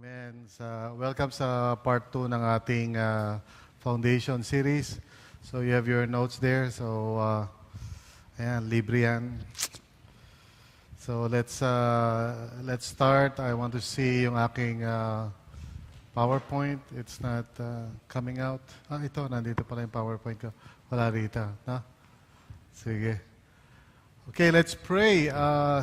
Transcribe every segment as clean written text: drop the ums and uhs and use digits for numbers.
Amen. Welcome sa part 2 ng ating foundation series. So you have your notes there. So ayan, libre yan. So let's start. I want to see yung aking PowerPoint. It's not coming out. Ito, nandito pala yung PowerPoint ko. Wala rito. No? Sige. Okay, let's pray.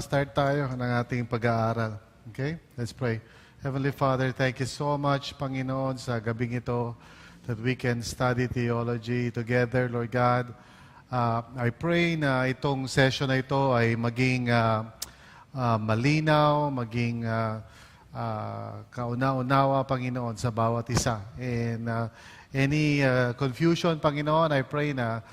Start tayo ng ating pag-aaral. Okay? Let's pray. Heavenly Father, thank you so much, Panginoon, sa gabing ito that we can study theology together, Lord God. I pray na itong session na ito ay maging malinaw, maging kauna-unawa, Panginoon, sa bawat isa. And any confusion, Panginoon, I pray na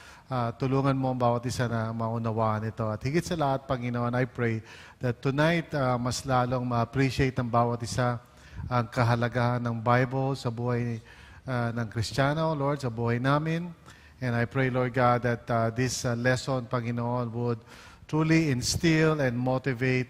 tulungan mo ang bawat isa na maunawaan ito. At higit sa lahat, Panginoon, I pray that tonight, mas lalong ma-appreciate ng bawat isa ang kahalagahan ng Bible sa buhay ng Kristiyano, Lord, sa buhay namin. And I pray, Lord God, that this lesson, Panginoon, would truly instill and motivate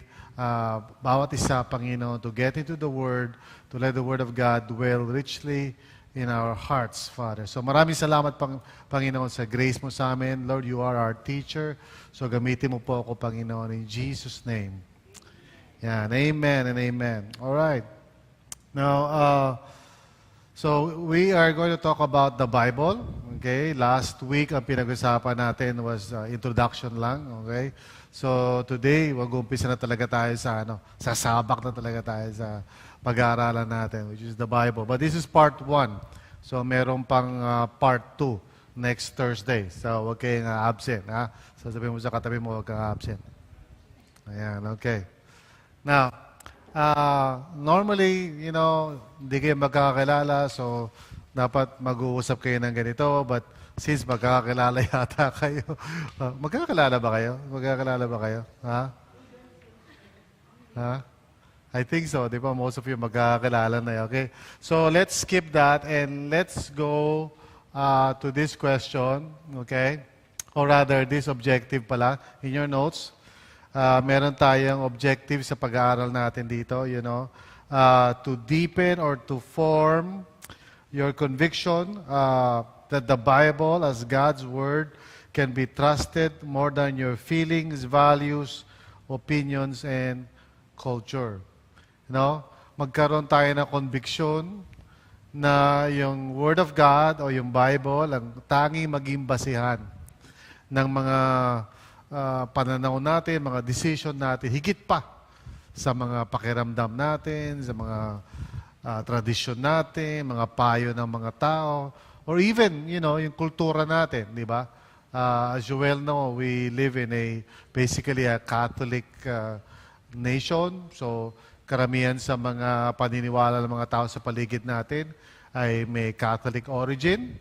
bawat isa, Panginoon, to get into the Word, to let the Word of God dwell richly in our hearts, Father. So maraming salamat, Panginoon, sa grace mo sa amin. Lord, you are our teacher. So gamitin mo po ako, Panginoon, in Jesus' name. Yan. Amen and amen. All right. Now, so we are going to talk about the Bible. Okay? Last week, ang pinag-usapan natin was introduction lang. Okay? So today, mag-umpisa na talaga tayo sa sasabak na talaga tayo sa pag-aaralan natin, which is the Bible. But this is part 1. So meron pang part 2 next Thursday. So huwag kayong absent. Ha? So sabihin mo sa katabi mo, huwag kang absent. Ayan, okay. Now, normally, hindi kayo magkakakilala, so dapat mag-uusap kayo ng ganito. But since magkakakilala yata kayo, magkakakilala ba kayo? Magkakakilala ba kayo? Ha? Ha? I think so. Di ba? Most of you magkakakilala na. Okay? So, let's skip that and let's go to this question. Okay? Or rather, this objective pala. In your notes, meron tayong objective sa pag-aaral natin dito, to deepen or to form your conviction that the Bible as God's Word can be trusted more than your feelings, values, opinions, and culture. Magkaroon tayo ng conviction na yung Word of God o yung Bible ang tanging maging basihan ng mga pananaw natin, mga decision natin, higit pa sa mga pakiramdam natin, sa mga tradisyon natin, mga payo ng mga tao, or even, yung kultura natin, di ba? As you well know, we live in basically a Catholic nation, so karamihan sa mga paniniwala ng mga tao sa paligid natin ay may Catholic origin,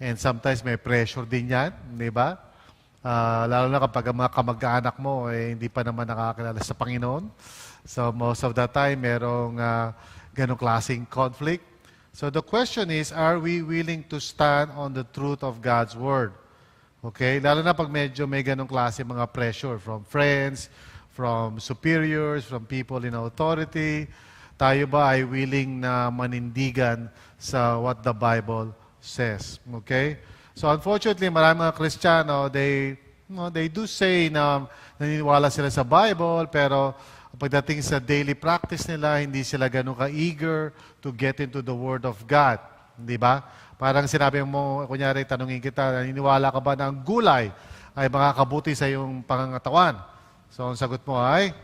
and sometimes may pressure din yan, di ba? Lalo na kapag ang mga kamag-anak mo hindi pa naman nakakilala sa Panginoon. So most of the time, merong ganong klaseng conflict. So the question is, are we willing to stand on the truth of God's Word? Okay? Lalo na pag medyo may ganong klase mga pressure from friends, from superiors, from people in authority. Tayo ba ay willing na manindigan sa what the Bible says? Okay? So unfortunately, maraming mga Kristiyano, they do say na naniniwala sila sa Bible, pero pagdating sa daily practice nila, hindi sila ganun ka-eager to get into the Word of God. Di ba? Parang sinabi mo, kunyari, tanungin kita, naniniwala ka ba na ang gulay ay makakabuti sa iyong pangangatawan? So ang sagot mo ay,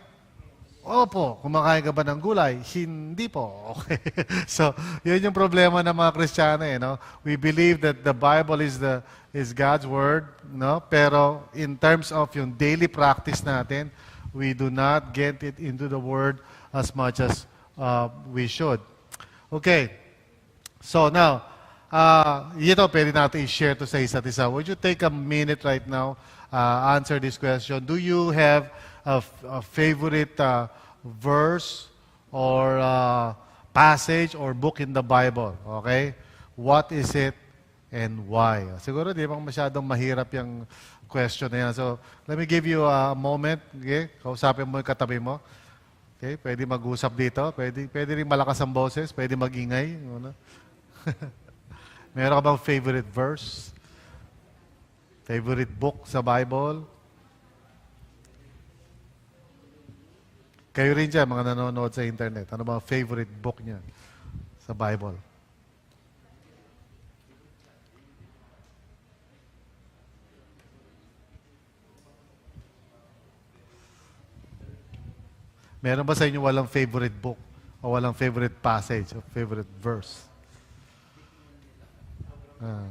opo, kumakain ka ba ng gulay? Hindi po. Okay. So, yun yung problema ng mga Kristiyano. We believe that the Bible is God's Word, pero in terms of yung daily practice natin, we do not get it into the Word as much as we should. Okay. So now, pwede natin i-share to sa isa't isa. Would you take a minute right now, answer this question? Do you have a favorite verse or passage or book in the Bible? Okay? What is it and why? Siguro di bang masyadong mahirap yung question na yan. So, let me give you a moment. Okay? Kausapin mo yung katabi mo. Okay, pwede mag-usap dito, pwede rin malakas ang boses, pwede magingay. Ano? Meron ka bang favorite verse? Favorite book sa Bible? Kayo rin dyan, mga nanonood sa internet. Ano ba ang favorite book niya sa Bible? Meron ba sa inyo walang favorite book o walang favorite passage o favorite verse? Ah.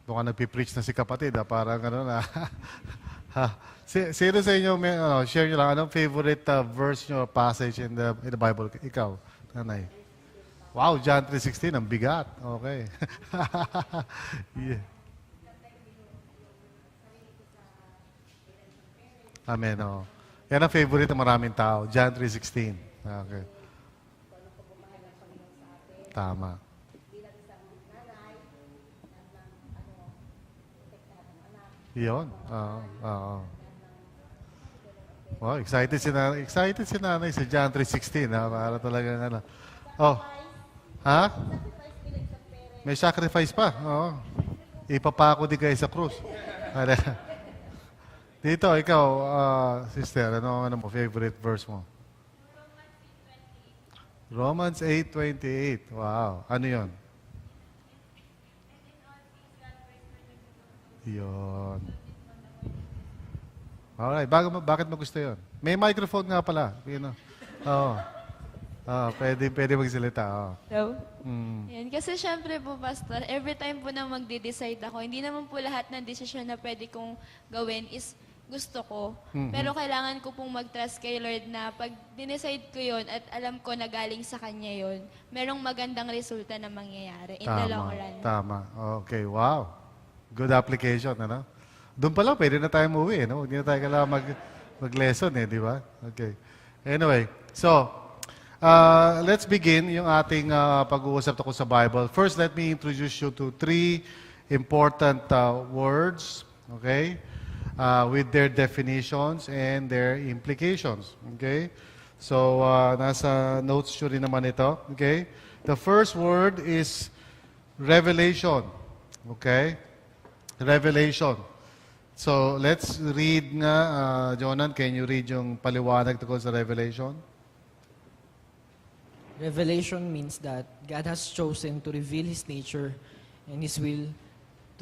Mukhang nagpipreach na si kapatid, parang ano na. Sino sa inyo, share nyo lang, anong favorite verse nyo, passage in the Bible? Ikaw, nanay. Wow, John 3:16, ang bigat. Okay. Yeah. Amen, oh. Yan ang favorite ng maraming tao, John 3:16. Okay. Tama. Yun. Oo. Oo. Wow, excited si nanay sa John 3:16, ha? Para talagang ano. Oh. Ha? May sacrifice pa. Oo. Ipapako din kayo sa krus. Dito, ikaw, sister, ano mo, favorite verse mo? Romans 8:28. Wow. Ano yun? Yun. Alright. Bakit mo gusto yun? May microphone nga pala. You know. Oo. Pwede magsalita. Oo. Hello? Mm. Yan. Kasi syempre po, Pastor, every time po na magde-decide ako, hindi naman po lahat ng desisyon na pwede kong gawin is gusto ko. Pero kailangan ko pong mag-trust kay Lord na pag dinecide ko yon at alam ko na galing sa Kanya yon, merong magandang resulta na mangyayari in the long run. Tama. Okay. Wow. Good application, ano? Doon pa lang, pwede na tayo umuwi, no? Hindi na tayo kailangan mag-lesson, di ba? Okay. Anyway, so, let's begin yung ating pag-uusap tungkol sa Bible. First, let me introduce you to three important words, okay? With their definitions and their implications, okay? So, nasa notes nyo rin naman ito, okay? The first word is revelation, okay? Revelation. So, let's read nga, Jonan, can you read yung paliwanag tungkol sa Revelation? Revelation means that God has chosen to reveal His nature and His will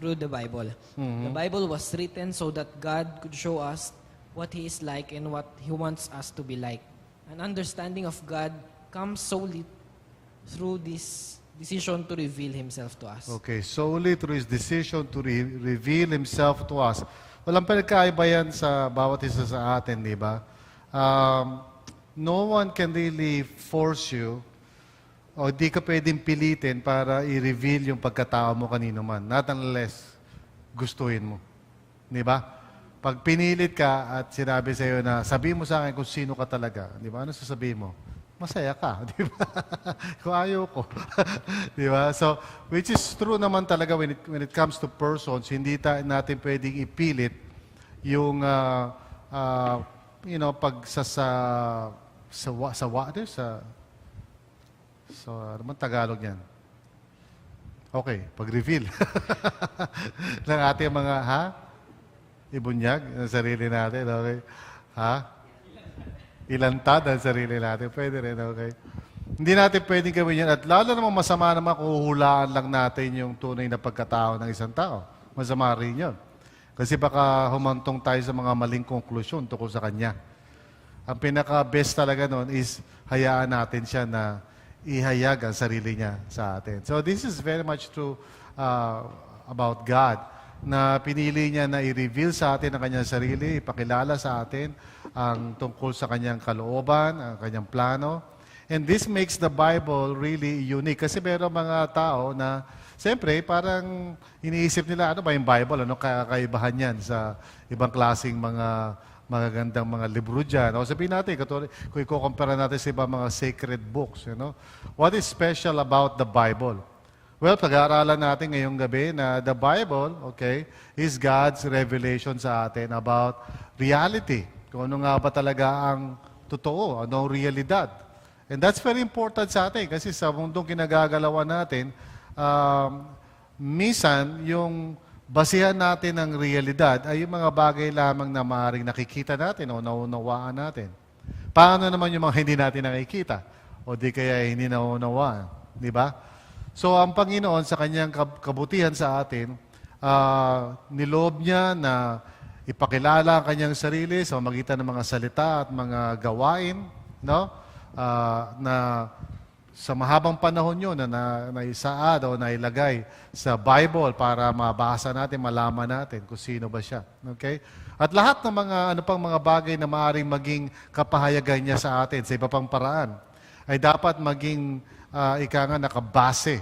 through the Bible. The Bible was written so that God could show us what He is like and what He wants us to be like. An understanding of God comes solely through this decision to reveal Himself to us. Okay, solely through His decision to reveal Himself to us. Walang pinagkaiba yan sa bawat isa sa atin, di ba? No one can really force you o di ka pwedeng pilitin para i-reveal yung pagkatao mo kanino man. Not unless gustuhin mo. Di ba? Pag pinilit ka at sinabi sa iyo na sabihin mo sa akin kung sino ka talaga, di ba? Ano sasabihin mo? Masaya ka, di ba? Kung ayaw ko. Di ba? So, which is true naman talaga when it comes to persons, hindi natin pwedeng ipilit yung, ano man Tagalog yan? Okay, pag-reveal. ng ating mga, ibunyag ng sarili natin, okay? Ilantad ang sarili natin. Pwede rin, okay? Hindi natin pwedeng gawin yan. At lalo naman masama naman kung huhulaan lang natin yung tunay na pagkatao ng isang tao. Masama rin yun. Kasi baka humantong tayo sa mga maling konklusyon tungkol sa kanya. Ang pinaka-best talaga nun is hayaan natin siya na ihayag ang sarili niya sa atin. So this is very much true about God, na pinili niya na i-reveal sa atin ang kanyang sarili, ipakilala sa atin ang tungkol sa kanyang kalooban, ang kanyang plano. And this makes the Bible really unique. Kasi meron mga tao na, siyempre, parang iniisip nila, ano ba yung Bible? Ano kakaibahan yan sa ibang klaseng mga magagandang mga libro dyan. O sabihin natin, kung i-compare natin sa ibang mga sacred books, what is special about the Bible? Well, pag-aaralan natin ngayong gabi na the Bible, okay, is God's revelation sa atin about reality. Kung ano nga ba talaga ang totoo, ano ang realidad. And that's very important sa atin kasi sa mundong kinagagalawan natin, minsan yung basihan natin ng realidad ay yung mga bagay lamang na maaaring nakikita natin o naunawaan natin. Paano naman yung mga hindi natin nakikita? O di kaya hindi naunawaan? Di ba? So, ang Panginoon sa kanyang kabutihan sa atin, niloob niya na ipakilala ang kanyang sarili sa magitan ng mga salita at mga gawain, no? Na sa mahabang panahon yun na naisaad o nailagay sa Bible para mabasa natin, malaman natin kung sino ba siya. Okay? At lahat ng mga mga bagay na maaaring maging kapahayagan niya sa atin sa iba pang paraan ay dapat maging nakabase.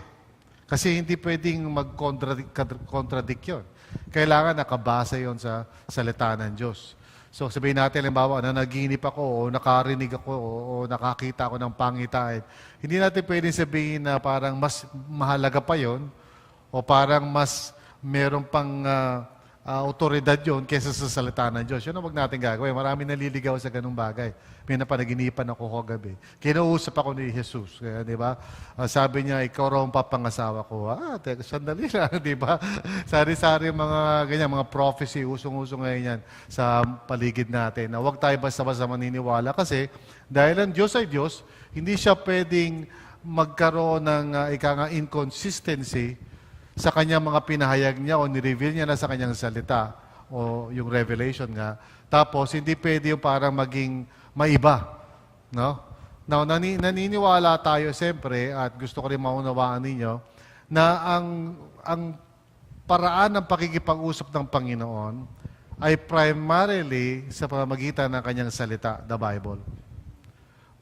Kasi hindi pwedeng mag-contradict yun. Kailangan nakabase yon sa salita ng Diyos. So sabihin natin, halimbawa, na naginip ako o nakarinig ako o nakakita ako ng pangitain. Hindi natin pwedeng sabihin na parang mas mahalaga pa yon o parang mas meron pang otoridad yon kaysa sa salita ng Diyos. Yun ang wag natin gagawin. Marami naliligaw sa ganung bagay. May napanaginipan ako kagabi. Kinausap ako ni Jesus. Kaya, di ba? Sabi niya, ikaw raw ang papangasawa ko. Teka, sandali lang, di ba? Sari-sari mga ganyan, mga prophecy, usong-usong ngayon yan sa paligid natin. Na huwag tayo basta-basta maniniwala kasi dahil ang Diyos ay Diyos, hindi siya pwedeng magkaroon ng inconsistency sa kanyang mga pinahayag niya o nireveal niya na sa kanyang salita o yung revelation nga. Tapos, hindi pwede yung parang maging maiba. No? Now, naniniwala tayo siyempre at gusto ko rin maunawaan ninyo na ang paraan ng pakikipag-usap ng Panginoon ay primarily sa pamamagitan ng kanyang salita, the Bible.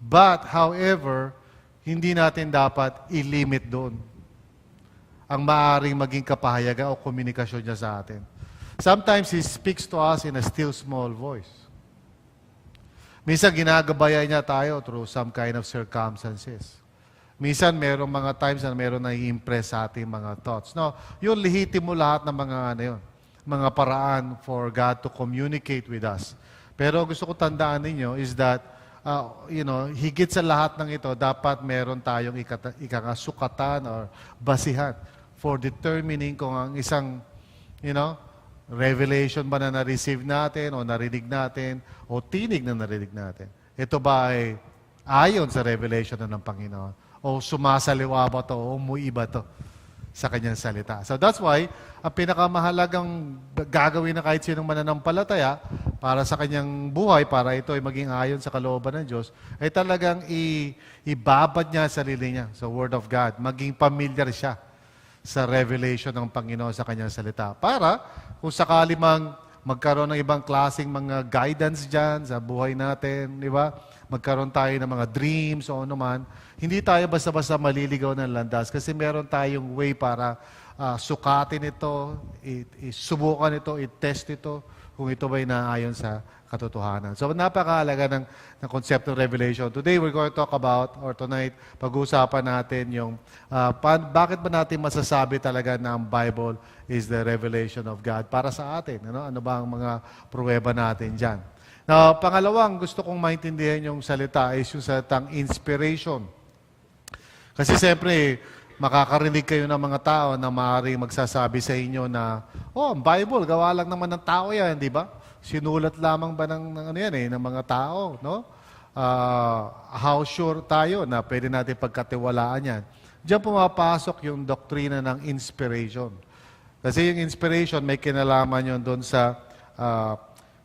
But, however, hindi natin dapat i-limit doon ang maaaring maging kapahayagan o komunikasyon niya sa atin. Sometimes He speaks to us in a still small voice. Minsan ginagabayan niya tayo through some kind of circumstances. Minsan merong mga times na meron na i-impress sa ating mga thoughts. No, yun lihitin mo lahat ng mga paraan for God to communicate with us. Pero gusto ko tandaan ninyo is that higit sa lahat ng ito, dapat meron tayong ikakasukatan or basihan for determining kung ang isang, revelation ba na na-receive natin o narinig natin o tinig na narinig natin. Ito ba ay ayon sa revelation ng Panginoon o sumasaliwa ba ito o umuiba ito sa kanyang salita. So that's why, ang pinakamahalagang gagawin na kahit sinong mananampalataya para sa kanyang buhay, para ito ay maging ayon sa kalooban ng Diyos, ay talagang ibabad niya sarili niya sa Word of God. Maging familiar siya sa revelation ng Panginoon sa kanyang salita. Para kung sakali mang magkaroon ng ibang klaseng mga guidance dyan sa buhay natin, di ba? Magkaroon tayo ng mga dreams o ano man, hindi tayo basta-basta maliligaw ng landas kasi meron tayong way para sukatin ito, subukan ito, i-test ito, kung ito ba'y naayon sa katotohanan. So, napakahalaga ng concept of revelation. Today, we're going to talk about, or tonight, pag-uusapan natin yung bakit ba natin masasabi talaga na ang Bible is the revelation of God para sa atin. Ano ba ang mga pruweba natin dyan? Now, pangalawang gusto kong maintindihan yung salita is yung salitang inspiration. Kasi siyempre, makakarinig kayo ng mga tao na maaaring magsasabi sa inyo na, ang Bible, gawa lang naman ng tao yan, di ba? Sinulat lamang ba ng mga tao, no? How sure tayo na pwede natin pagkatiwalaan yan? Diyan pumapasok yung doktrina ng inspiration. Kasi yung inspiration, may kinalaman yun doon sa,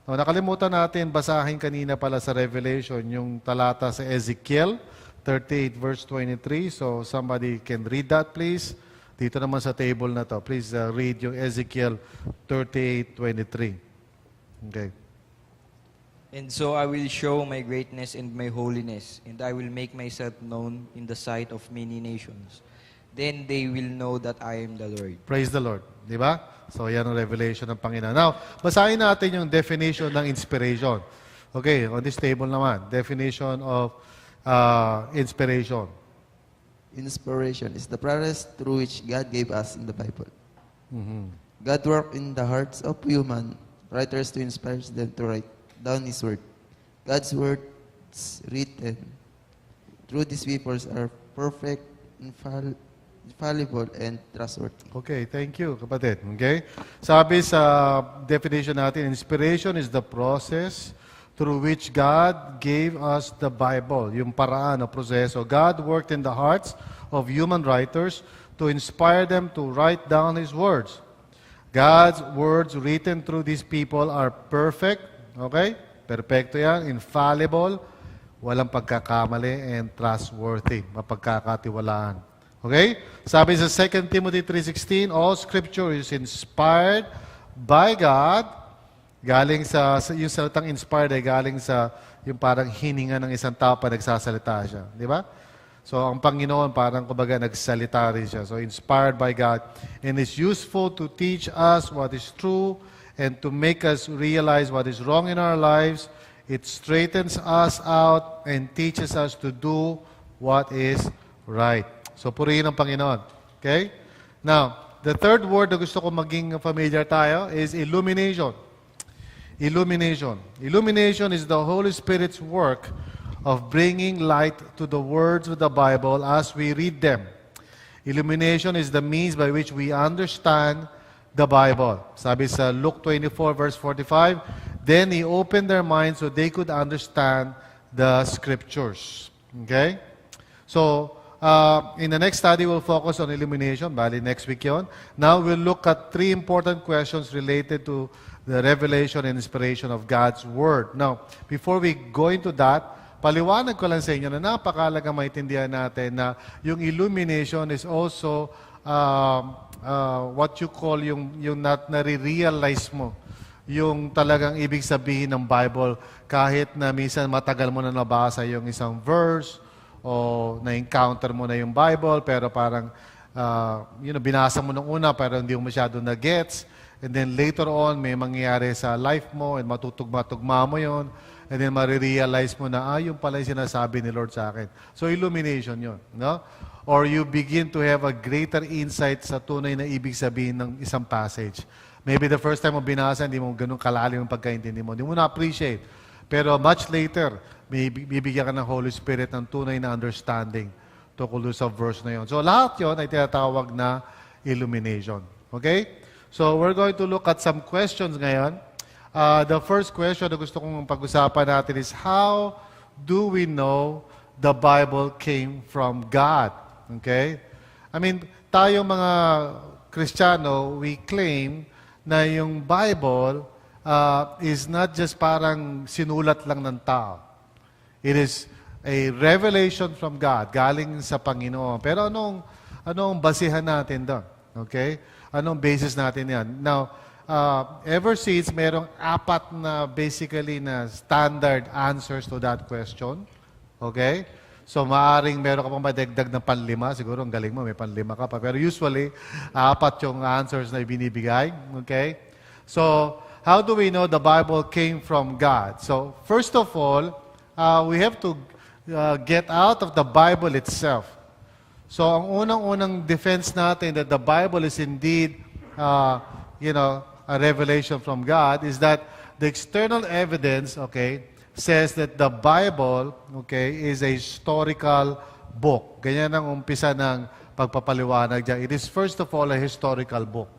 nakalimutan natin, basahin kanina pala sa Revelation, yung talata sa Ezekiel 38 verse 23. So somebody can read that, please. Dito naman sa table na to. Please read yung Ezekiel 38:23. Okay. And so I will show my greatness and my holiness, and I will make myself known in the sight of many nations. Then they will know that I am the Lord. Praise the Lord. Di ba? So, yan ang revelation ng Panginoon. Now, basahin natin yung definition ng inspiration. Okay, on this table naman. Definition of inspiration. Inspiration is the process through which God gave us in the Bible. Mhm. God worked in the hearts of human writers to inspire them to write down His Word. God's words written through these people are perfect, infallible, and trustworthy. Okay, thank you, kapatid. Okay? Sabi sa definition natin, inspiration is the process through which God gave us the Bible. Yung paraan o proseso. God worked in the hearts of human writers to inspire them to write down His words. God's words written through these people are perfect. Okay? Perfecto yan. Infallible. Walang pagkakamali and trustworthy. Mapagkakatiwalaan. Okay? Sabi sa 2 Timothy 3:16, all Scripture is inspired by God. Galing sa yung salitang inspired ay galing sa yung parang hininga ng isang tao pa nagsasalita siya. Di ba? So, ang Panginoon parang kumbaga nagsalita rin siya. So, inspired by God. And it's useful to teach us what is true and to make us realize what is wrong in our lives. It straightens us out and teaches us to do what is right. So, purihin ang Panginoon. Okay? Now, the third word na gusto ko maging familiar tayo is illumination. Illumination. Illumination is the Holy Spirit's work of bringing light to the words of the Bible as we read them. Illumination is the means by which we understand the Bible. Sabi sa Luke 24 verse 45, then He opened their minds so they could understand the Scriptures. Okay? So, in the next study, we'll focus on illumination. Bali, next week yun. Now, we'll look at 3 important questions related to the revelation and inspiration of God's Word. Now, before we go into that, paliwanag ko lang sa inyo na napakalaga maintindihan natin na yung illumination is also what you call yung nare-realize mo. Yung talagang ibig sabihin ng Bible kahit na minsan matagal mo na nabasa yung isang verse o na-encounter mo na yung Bible pero parang binasa mo nung una pero hindi mo masyado na-gets. And then later on, may mangyayari sa life mo and matutugma-tugma mo yon. And then marirealize mo na, yung pala yung sinasabi ni Lord sa akin. So, illumination yon, no? Or you begin to have a greater insight sa tunay na ibig sabihin ng isang passage. Maybe the first time mo binasa, hindi mo ganun kalalim ang pagkaintindi mo. Hindi mo na-appreciate. Pero much later, may bibigyan ka ng Holy Spirit ng tunay na understanding tungkol sa verse na yon. So, lahat yon ay tinatawag na illumination. Okay? So, we're going to look at some questions ngayon. The first question na gusto kong pag-usapan natin is, how do we know the Bible came from God? Okay? I mean, tayo mga Kristiyano, we claim na yung Bible is not just parang sinulat lang ng tao. It is a revelation from God, galing sa Panginoon. Pero anong basihan natin doon? Okay? Anong basis natin yan? Now, ever since, merong 4 na basically na standard answers to that question. Okay? So, maaring meron ka pang madagdag na panlima. Siguro, ang galing mo, may panlima ka pa. Pero usually, 4 yung answers na ibinibigay. Okay? So, how do we know the Bible came from God? So, first of all, we have to get out of the Bible itself. So, ang unang-unang defense natin that the Bible is indeed, a revelation from God is that the external evidence, okay, says that the Bible, okay, is a historical book. Ganyan ang umpisa ng pagpapaliwanag dyan. It is first of all a historical book.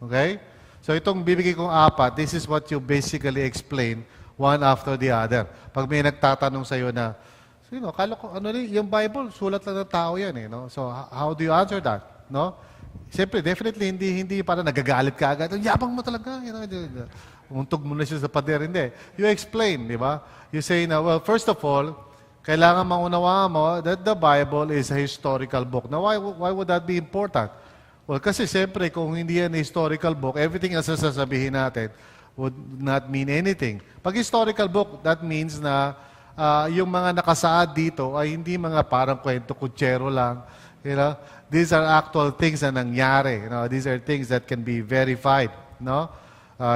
Okay? So, itong bibigay kong 4, this is what you basically explain one after the other. Pag may nagtatanong sa'yo na, kala ko, yung Bible, sulat lang ng tao yan eh, no? So, how do you answer that, no? Siyempre, definitely, hindi para nagagalit ka agad. Ang yabang mo talaga, untog mo na siya sa pader, hindi. You explain, di ba? You say na, well, first of all, kailangan maunawaan mo that the Bible is a historical book. Now, why would that be important? Well, kasi siyempre, kung hindi yan a historical book, everything else na sasabihin natin would not mean anything. Pag historical book, that means na yung mga nakasaad dito ay hindi mga parang kwento kutsero lang, You know, these are actual things na nangyari. You know, these are things that can be verified, no?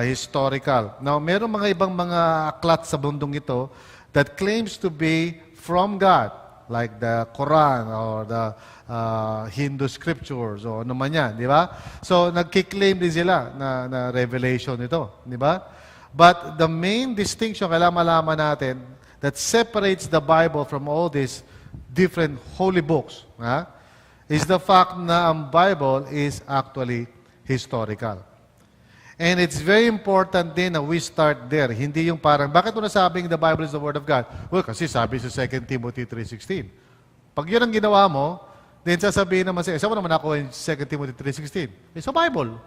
Historical. Now, meron mga ibang mga aklat sa mundong ito that claims to be from God, like the Quran or the Hindu scriptures o ano man yan, di ba? So, nagkiklaim din sila na revelation ito, di ba? But the main distinction kailangan malaman natin that separates the Bible from all these different holy books, is the fact na ang Bible is actually historical. And it's very important din na we start there. Hindi yung parang, bakit mo nasabing the Bible is the Word of God? Well, kasi sabi sa 2 Timothy 3:16. Pag yun ang ginawa mo, then sasabihin naman saan mo naman ako yung 2 Timothy 3:16? Sa Bible.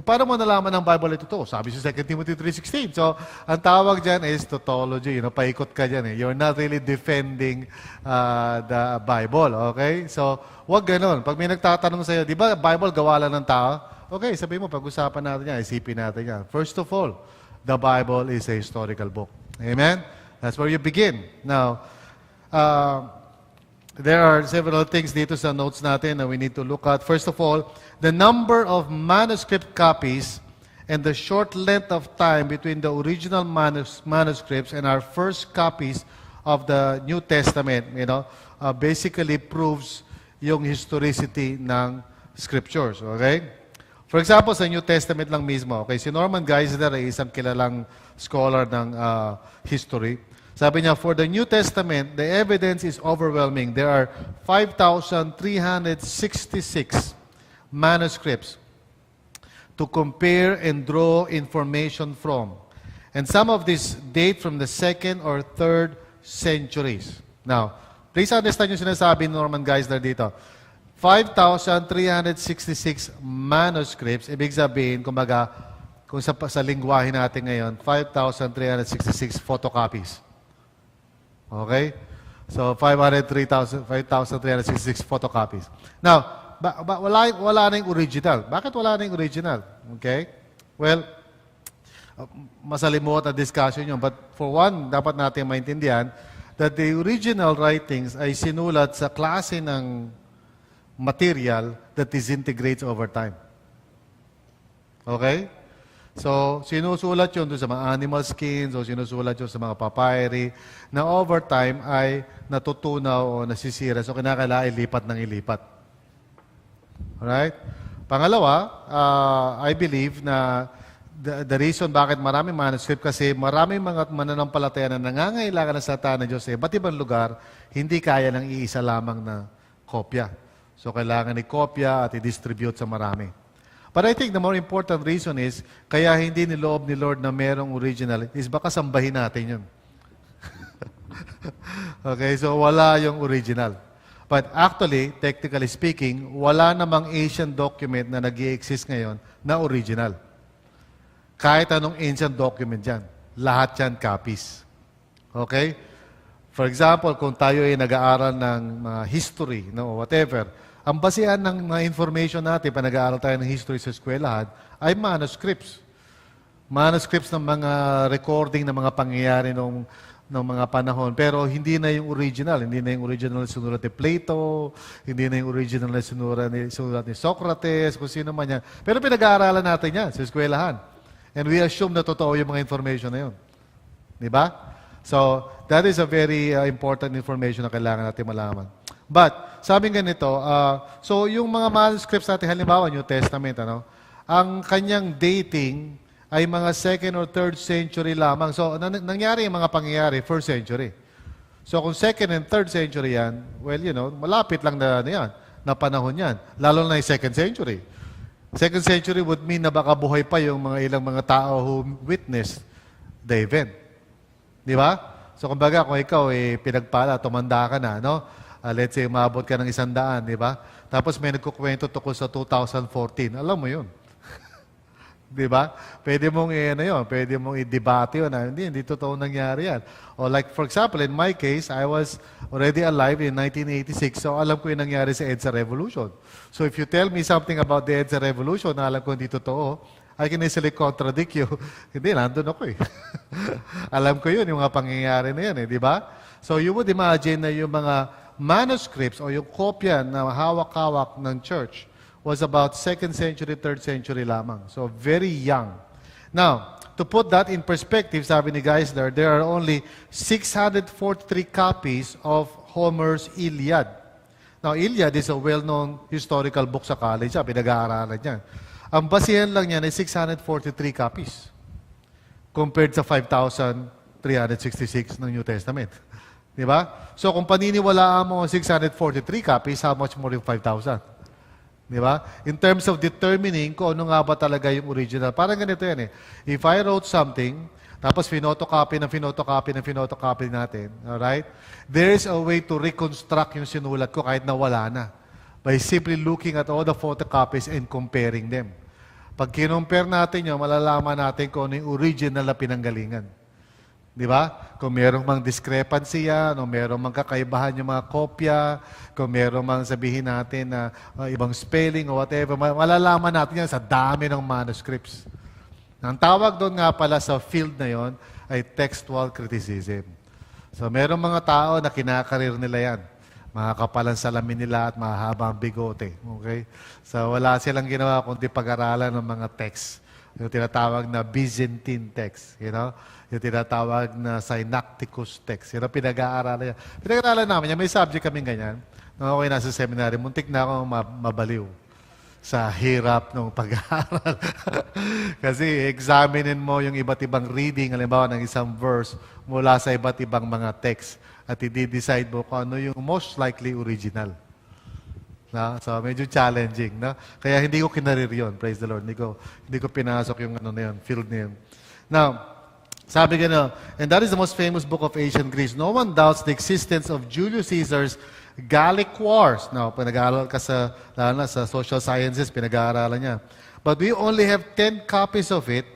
Paano mo nalaman ng Bible ito to? Sabi sa 2 Timothy 3:16. So, ang tawag dyan is tautology. Paikot ka dyan. You're not really defending the Bible. Okay? So, wag ganon. Pag may nagtatanong sa'yo, di ba Bible gawa lang ng tao? Okay, sabihin mo, pag-usapan natin yan, isipin natin yan. First of all, the Bible is a historical book. Amen? That's where you begin. Now, there are several things dito sa notes natin na we need to look at. First of all, the number of manuscript copies and the short length of time between the original manuscripts and our first copies of the New Testament, basically proves yung historicity ng scriptures. Okay? For example, sa New Testament lang mismo, okay, si Norman Geisler ay isang kilalang scholar ng history. Sabi niya, for the New Testament, the evidence is overwhelming. There are 5,366 manuscripts to compare and draw information from. And some of these date from the 2nd or 3rd centuries. Now, please understand yung sinasabi ni Norman Geisler dito. 5,366 manuscripts, ibig sabihin, kumbaga, kung sa lingwahe natin ngayon, 5,366 photocopies. Okay? So, 5,366 photocopies. Now, wala na yung original. Bakit wala na yung original? Okay? Well, masalimuot na discussion yun. But for one, dapat natin maintindihan that the original writings ay sinulat sa klase ng material that disintegrates over time. Okay? So, sinusulat yun doon sa mga animal skins o sinusulat yun sa mga papyri na over time ay natutunaw o nasisira. So, kinakailangan ilipat ng ilipat. Alright? Pangalawa, I believe na the reason bakit maraming manuscript kasi maraming mga mananampalataya na nangangailangan ng salita ng Diyos iba't ibang lugar, hindi kaya ng iisa lamang na kopya. So, kailangan i-kopya at i-distribute sa marami. But I think the more important reason is, kaya hindi niloob ni Lord na merong original, is baka sambahin natin yun. Okay, so wala yung original. But actually, technically speaking, wala namang ancient document na nag-i-exist ngayon na original. Kahit anong ancient document yan, lahat yan copies. Okay? For example, kung tayo ay nag-aaral ng history, whatever, ang basihan ng mga information natin, pa nag-aaral tayo ng history sa eskwelahan, ay manuscripts. Manuscripts ng mga recording ng mga pangyayari ng mga panahon. Pero hindi na yung original. Hindi na yung original na sinulat ni Plato, hindi na yung original na sinulat ni Socrates, kung sino man yan. Pero pinag-aaralan natin yan sa eskwelahan. And we assume na totoo yung mga information na yun. Di ba? So, that is a very important information na kailangan natin malaman. But, sabi ganito, so yung mga manuscripts natin, halimbawa, New Testament, ang kanyang dating ay mga 2nd or 3rd century lamang. So, nangyari yung mga pangyayari, 1st century. So, kung 2nd and 3rd century yan, well, malapit lang na yan, na panahon yan. Lalo na yung 2nd century. 2nd century would mean na baka buhay pa yung mga ilang mga tao who witnessed the event. Di ba? So, kumbaga, kung ikaw pinagpala, tumanda ka na, let's say, umabot ka ng 100, di ba? Tapos may nagkukwento tungkol sa 2014. Alam mo yun. Di ba? Pwede mong pwede mong i-debate yun. Hindi totoo nangyari yan. O like, for example, in my case, I was already alive in 1986, so alam ko yung nangyari sa EDSA Revolution. So if you tell me something about the EDSA Revolution na alam ko hindi totoo, I can easily contradict you. Hindi, nandun ako alam ko yun, yung mga pangyayari na yan, di ba? So you would imagine na yung mga manuscripts o yung kopya na hawak-hawak ng church was about 2nd century, 3rd century lamang. So, very young. Now, to put that in perspective, sabi ni Geisler, there are only 643 copies of Homer's Iliad. Now, Iliad is a well-known historical book sa college. Pinag-aaralan yan. Ang basihan lang niyan ay 643 copies compared sa 5,366 ng New Testament. Di ba? So, kung paniniwalaan mo ang 643 copies, how much more yung 5,000? Di ba? In terms of determining kung ano nga ba talaga yung original. Parang ganito yan eh. If I wrote something, tapos finotocopy natin, alright? There is a way to reconstruct yung sinulat ko kahit nawala na. By simply looking at all the photocopies and comparing them. Pag kinumpare natin yun, malalaman natin kung ano yung original na pinanggalingan. Di ba? Kung merong mang discrepancy yan, o merong mang kakaibahan yung mga kopya, kung merong mang sabihin natin na ibang spelling o whatever, malalaman natin yan sa dami ng manuscripts. Ang tawag doon nga pala sa field na yon ay textual criticism. So, merong mga tao na kinakarir nila yan. Makakapalan salamin nila at mahabang bigote. Okay? So, wala silang ginawa kundi pag-aralan ng mga text. Yung tinatawag na Byzantine text. You know? Yung tinatawag na Synecticus text. Yun ang pinag-aaralan yan. Pinag-aaralan namin yan. May subject kaming ganyan. Nung ako'y nasa seminary, muntik na akong mabaliw sa hirap ng pag-aaral. Kasi examinin mo yung iba't ibang reading, halimbawa ng isang verse mula sa iba't ibang mga text. At i-decide mo kung ano yung most likely original. Na? So, medyo challenging. Na? Kaya hindi ko kinarir yun, praise the Lord. Hindi ko pinasok yung ano na yun, field na yun. Now, sabi gano, and that is the most famous book of ancient Greece. No one doubts the existence of Julius Caesar's Gallic Wars. Now, pinag-aaral ka lalo na sa social sciences, pinag-aaralan niya. But we only have 10 copies of it,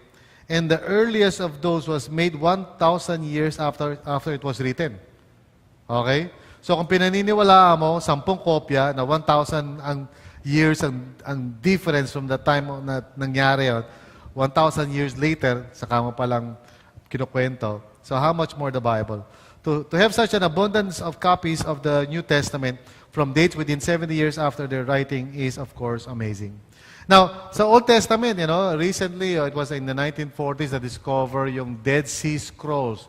and the earliest of those was made 1,000 years after it was written. Okay? So, kung pinaniniwalaan mo, 10 kopya na 1,000 years ang difference from the time na nangyari yun, 1,000 years later, saka mo palang kinukwento. So, how much more the Bible? To have such an abundance of copies of the New Testament from dates within 70 years after their writing is, of course, amazing. Now, sa Old Testament, recently, it was in the 1940s na discover yung Dead Sea Scrolls,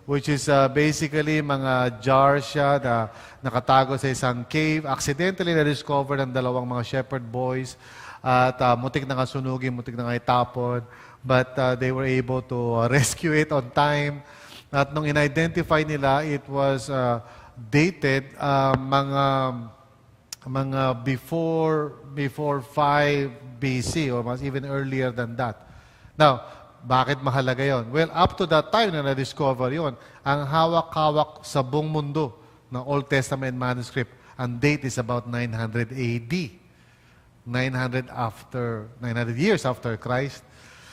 which is basically mga jars siya na nakatago sa isang cave. Accidentally na-discover ng dalawang mga shepherd boys at mutik na nga sunugin, mutik na nga itapon. But they were able to rescue it on time. At nung in-identify nila, it was dated mga before 5 BC or mas even earlier than that. Now, bakit mahalaga yon? Well, up to that time na na-discover yon, ang hawak-hawak sa buong mundo ng Old Testament manuscript, ang date is about 900 AD. 900 years after Christ.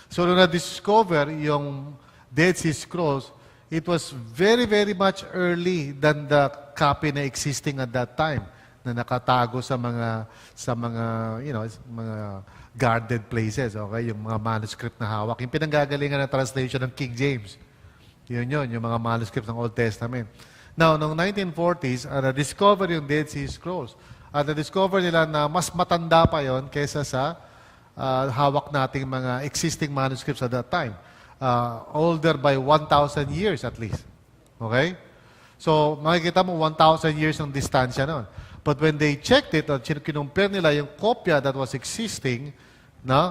So, nung na-discover yung Dead Sea Scrolls, it was very, very much early than the copy na existing at that time na nakatago sa mga mga guarded places, okay? Yung mga manuscript na hawak. Yung pinanggagalingan ng translation ng King James. Yun, yung mga manuscript ng Old Testament. Now, noong 1940s, na-discover yung Dead Sea Scrolls. At na-discover nila na mas matanda pa yon kaysa sa hawak nating mga existing manuscripts at that time. Older by 1,000 years at least. Okay? So, makikita mo 1,000 years ng distansya noon. But when they checked it, at kinumpare nila yung kopya that was existing,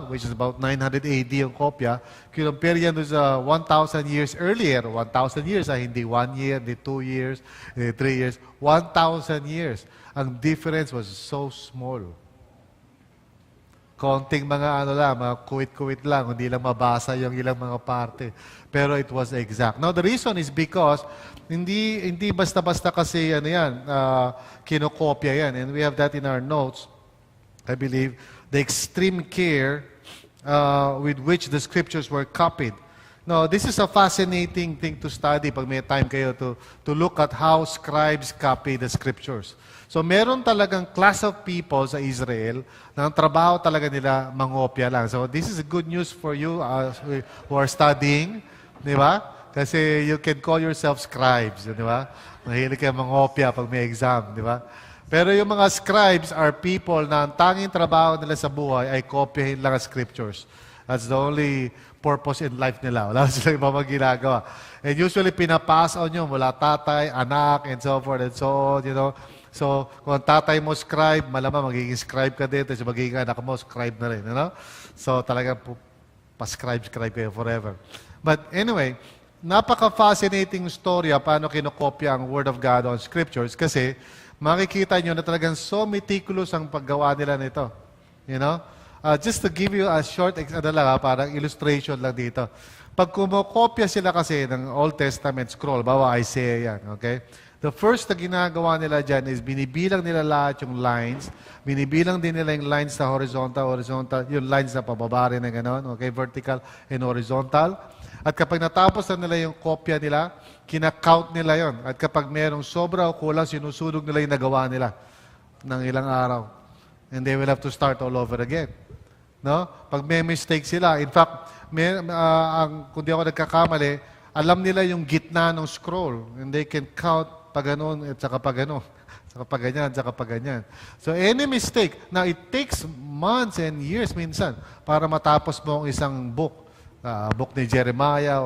which is about 900 AD yung kopya, kinumpare yan sa 1,000 years earlier. 1,000 years, hindi 1 year, hindi 2 years, hindi 3 years. 1,000 years. Ang difference was so small. Konting mga mga kuwit-kuwit lang, hindi lang mabasa yung ilang mga parte. Pero it was exact. Now, the reason is because hindi basta-basta kasi kinokopya yan. And we have that in our notes, I believe, the extreme care with which the scriptures were copied. Now, this is a fascinating thing to study pag may time kayo to look at how scribes copy the scriptures. So, meron talagang class of people sa Israel na ang trabaho talaga nila mangopya lang. So, this is good news for you who are studying, di ba? Kasi you can call yourself scribes, di ba? Mahilig kayo mangopya pag may exam, di ba? Pero yung mga scribes are people na ang tanging trabaho nila sa buhay ay kopyahin lang ang scriptures. That's the only purpose in life nila. Wala silang iba mga ginagawa. And usually, pinapass on yun mula tatay, anak, and so forth and so on, you know. So, kung ang tatay mo scribe, malamang magiging scribe ka din, tapos magiging anak mo, scribe na rin, you know. So, talagang pa-scribe kayo forever. But anyway, napaka-fascinating story paano kinokopya ang Word of God on Scriptures kasi makikita nyo na talagang so meticulous ang paggawa nila nito. You know? Just to give you a short, parang illustration lang dito. Pag kumokopya sila kasi ng Old Testament scroll, bawa Isaiah yan, okay? The first na ginagawa nila dyan is binibilang nila lahat yung lines, binibilang din nila yung lines na horizontal, yung lines na pababa rin na gano'n, okay? Vertical and horizontal. At kapag natapos na nila yung kopya nila, kina-count nila yon. At kapag merong sobra o kulang, sinusunog nila yung nagawa nila ng ilang araw. And they will have to start all over again. No? Pag may mistake sila, in fact, kung di ako nagkakamali, alam nila yung gitna ng scroll. And they can count pag ganun at saka pag ganun. Saka pag ganyan, saka pag ganyan. So any mistake, now it takes months and years minsan para matapos mo ang isang book. Book ni Jeremiah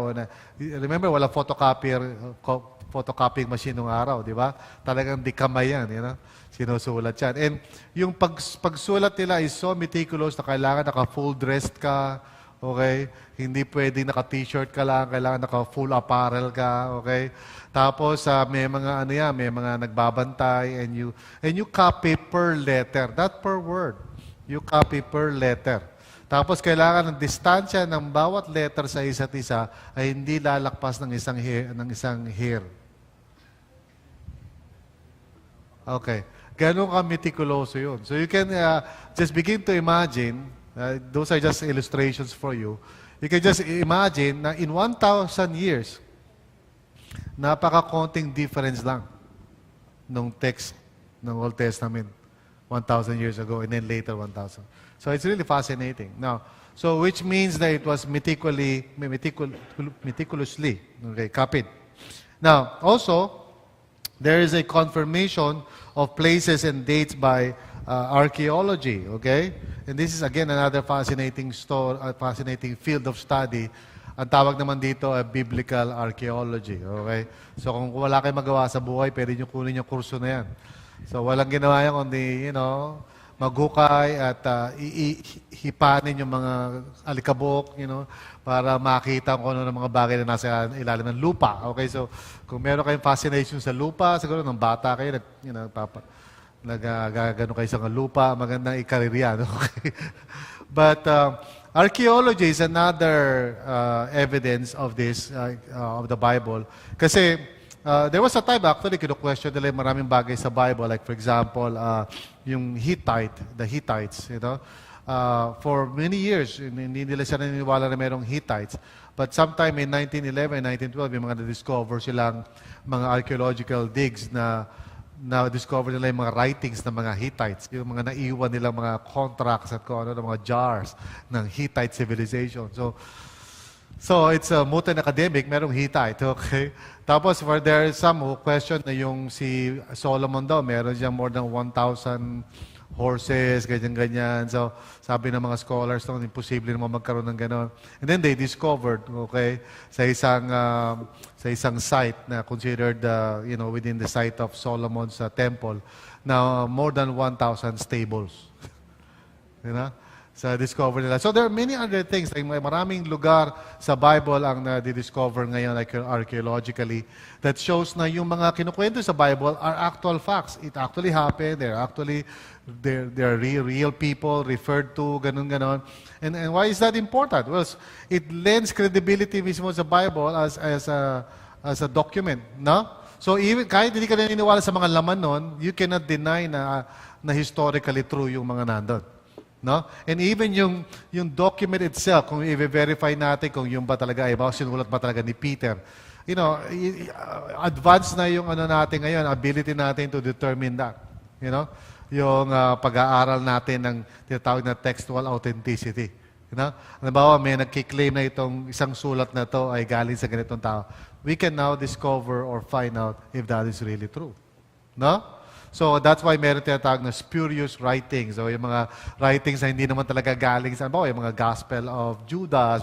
remember wala photocopying machine nung araw, di ba? Talagang di kamay yan, you know? Sinusulat yan. And yung pagsulat nila is so meticulous na kailangan naka-full dressed ka, okay? Hindi pwedeng naka-t-shirt ka lang, kailangan naka-full apparel ka, okay? Tapos may mga may mga nagbabantay and you copy per letter, not per word. You copy per letter. Tapos kailangan ng distansya ng bawat letter sa isa't isa ay hindi lalakpas ng isang hair. Okay. Ganun ka meticuloso yun. So you can just begin to imagine, those are just illustrations for you. You can just imagine na in 1,000 years, napaka-konting difference lang nung text ng Old Testament 1,000 years ago and then later 1,000. So it's really fascinating. Now, so which means that it was meticulously copied. Now, also, there is a confirmation of places and dates by archaeology, okay? And this is again another fascinating fascinating field of study. Ang tawag naman dito ay biblical archaeology, okay? So kung wala kayong magawa sa buhay, pwede nyo kunin yung kurso na yan. So walang ginawa yan kundi, maghukay at hipanin yung mga alikabok, para makita kung ano ng mga bagay na nasa ilalim ng lupa. Okay, so kung meron kayong fascination sa lupa, siguro nung bata kayo, nagagano kayo sa lupa, magandang ikarirya. Okay? But archaeology is another evidence of this, of the Bible. Kasi there was a time actually, kino-question nila yung maraming bagay sa Bible. Like for example, yung the Hittites, for many years, hindi nila siya naniniwala na mayroong Hittites. But sometime in 1911, 1912, yung mga na-discover silang mga archaeological digs na-discover nila yung mga writings ng mga Hittites, yung mga naiwan nilang mga contracts at kung ano, mga jars ng Hittite civilization. So it's a moot and academic, merong Hittite, okay? Tapos, there are some who question na yung si Solomon daw, meron siyang more than 1,000 horses, ganyan-ganyan. So, sabi ng mga scholars, imposible naman magkaroon ng gano'n. And then they discovered, okay, sa isang site na considered, within the site of Solomon's temple, na more than 1,000 stables. Sa discover nila. So there are many other things. Like maraming lugar sa Bible ang na-discover ngayon like archaeologically that shows na yung mga kinukwento sa Bible are actual facts. It actually happened. They're real people referred to, ganun-ganon. And why is that important? Well, it lends credibility mismo sa Bible as a document, no? So even kahit hindi ka naniniwala sa mga laman nun, you cannot deny na historically true yung mga nandun. No? And even yung document itself, kung i-verify natin kung yung ba talaga ay sinulat ba talaga ni Peter, advanced na yung natin ngayon, ability natin to determine that. Yung pag-aaral natin ng tinatawag na textual authenticity. Halimbawa, may nagkiklaim na itong isang sulat na to ay galing sa ganitong tao. we can now discover or find out if that is really true. No? So, that's why meron tinatawag na spurious writings, o yung mga writings na hindi naman talaga galing sa, yung mga Gospel of Judas,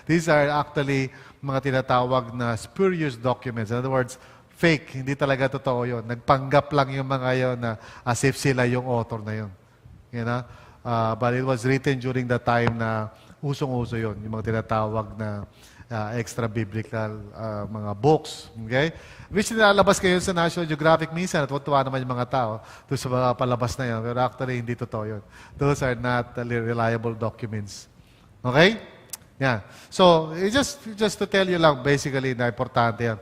these are actually mga tinatawag na spurious documents. In other words, fake, hindi talaga totoo yun. Nagpanggap lang yung mga yun na as if sila yung author na yun. You know? But it was written during the time na usong-uso yun, yung mga tinatawag na extra-biblical mga books. Okay? Which nilalabas kayo sa National Geographic minsan at tuwa naman yung mga tao doon sa mga palabas na yun. Pero actually, hindi totoo yun. Those are not reliable documents. Okay? Yeah. So, just to tell you lang, basically, na importante yan.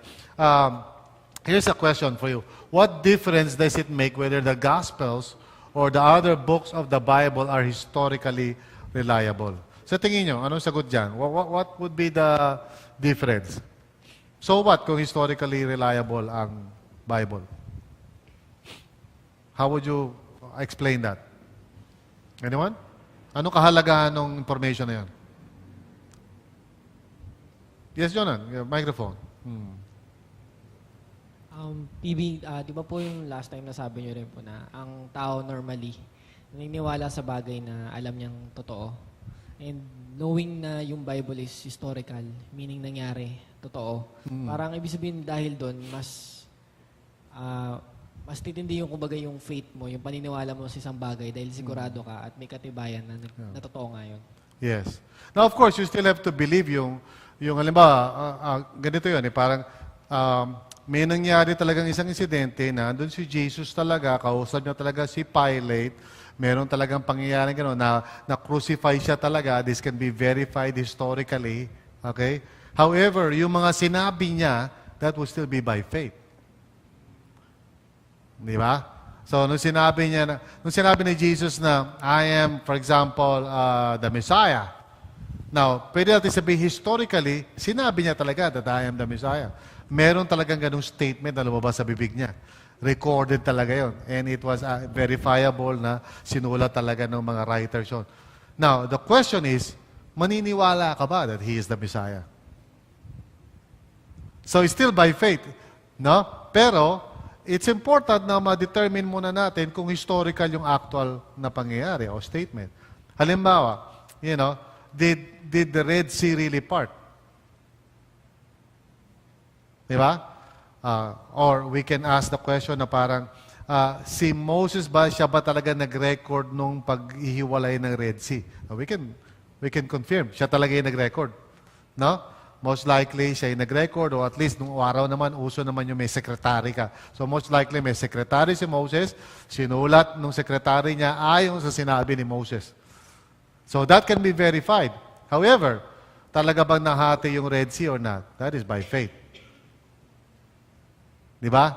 Here's a question for you. What difference does it make whether the Gospels or the other books of the Bible are historically reliable? Sa tingin nyo, anong sagot dyan? What would be the difference? So what kung historically reliable ang Bible? How would you explain that? Anyone? Anong kahalagahan ng information na yan? Yes, Jonan. Microphone. PB, di ba po yung last time nasabi nyo rin po na ang tao normally naniniwala sa bagay na alam niyang totoo. And knowing na yung Bible is historical, meaning nangyari, totoo. Parang ibig sabihin dahil doon, mas titindi yung kumbaga yung faith mo, yung paniniwala mo sa isang bagay dahil sigurado ka at may katibayan na totoo nga yun. Yes. Now, of course, you still have to believe yung halimbawa, ganito yun, parang may nangyari talagang isang insidente na doon si Jesus talaga, kausap niya talaga si Pilate, meron talagang pangyayari gano'n, na-crucify siya talaga. This can be verified historically. Okay? However, yung mga sinabi niya, that will still be by faith. Di ba? So, nung sinabi ni Jesus na, I am, for example, the Messiah. Now, pwede natin sabihin historically, sinabi niya talaga that I am the Messiah. Meron talagang ganung statement na lumabas sa bibig niya. Recorded talaga yon, and it was verifiable na sinulat talaga ng mga writers yun. Now, the question is, maniniwala ka ba that He is the Messiah? So, it's still by faith. No? Pero, it's important na ma-determine muna natin kung historical yung actual na pangyayari o statement. Halimbawa, did the Red Sea really part? Diba? Or we can ask the question na parang, si Moses ba, siya ba talaga nag-record nung paghihiwalay ng Red Sea? We can confirm, siya talaga yung nag-record. No? Most likely, siya yung nag-record, or at least nung araw naman, uso naman yung may sekretary ka. So most likely, may sekretary si Moses, sinulat nung sekretary niya ayon sa sinabi ni Moses. So that can be verified. However, talaga bang nahati yung Red Sea or not? That is by faith. Di ba?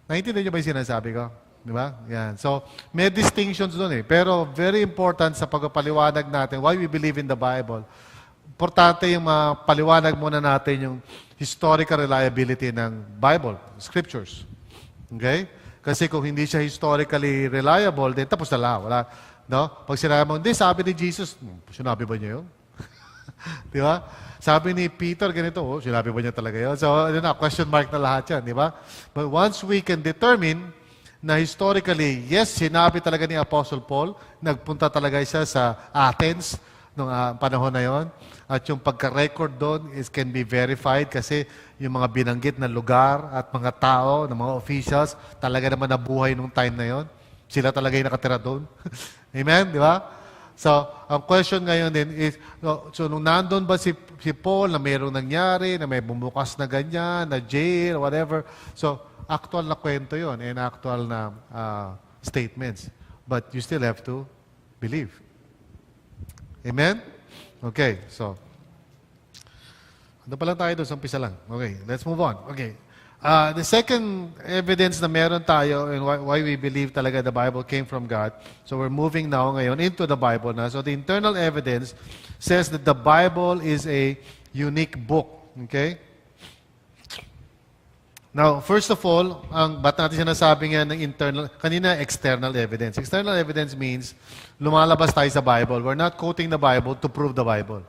Naintindihan niyo ba yung sinasabi ko? Di ba? Yan. So, may distinctions doon eh. Pero very important sa pagpapaliwanag natin why we believe in the Bible. Importante yung mapaliwanag muna natin yung historical reliability ng Bible, Scriptures. Okay? Kasi kung hindi siya historically reliable, then tapos na lang. Wala. No? Pag sinabi mo, hindi, sabi ni Jesus, sinabi ba niya yun? Di ba? Sabi ni Peter, ganito, sinabi ba niya talaga yun? So, question mark na lahat yan, di ba? But once we can determine na historically, yes, sinabi talaga ni Apostle Paul, nagpunta talaga siya sa Athens noong panahon na yon. At yung pagka-record doon can be verified kasi yung mga binanggit na lugar at mga tao, ng mga officials, talaga naman nabuhay nung time na yon. Sila talaga yung nakatira doon. Amen? Di ba? So, ang question ngayon din is, so nung nandun ba si Paul na mayroong nangyari, na may bumukas na ganyan, na jail, whatever. So, actual na kwento yon and actual na statements. But you still have to believe. Amen? Okay, so. Ano pa lang tayo doon? Sa umpisa lang. Okay, let's move on. Okay. The second evidence na meron tayo and why we believe talaga the Bible came from God. So we're moving now ngayon into the Bible na. So the internal evidence says that the Bible is a unique book. Okay? Now, first of all, ba't natin sinasabi nga ng internal, kanina external evidence. External evidence means lumalabas tayo sa Bible. We're not quoting the Bible to prove the Bible.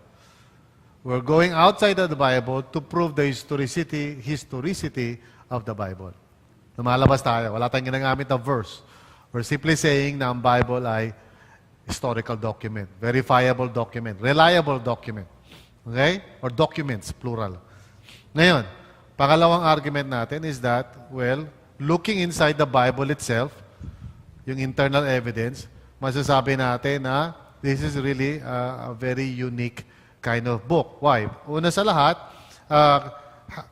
We're going outside of the Bible to prove the historicity of the Bible. Lumalabas tayo. Wala tayong ginagamit na verse. We're simply saying na ang Bible ay historical document, verifiable document, reliable document. Okay? Or documents, plural. Ngayon, pangalawang argument natin is that, well, looking inside the Bible itself, yung internal evidence, masasabi natin na this is really a very unique kind of book. Why? Una sa lahat,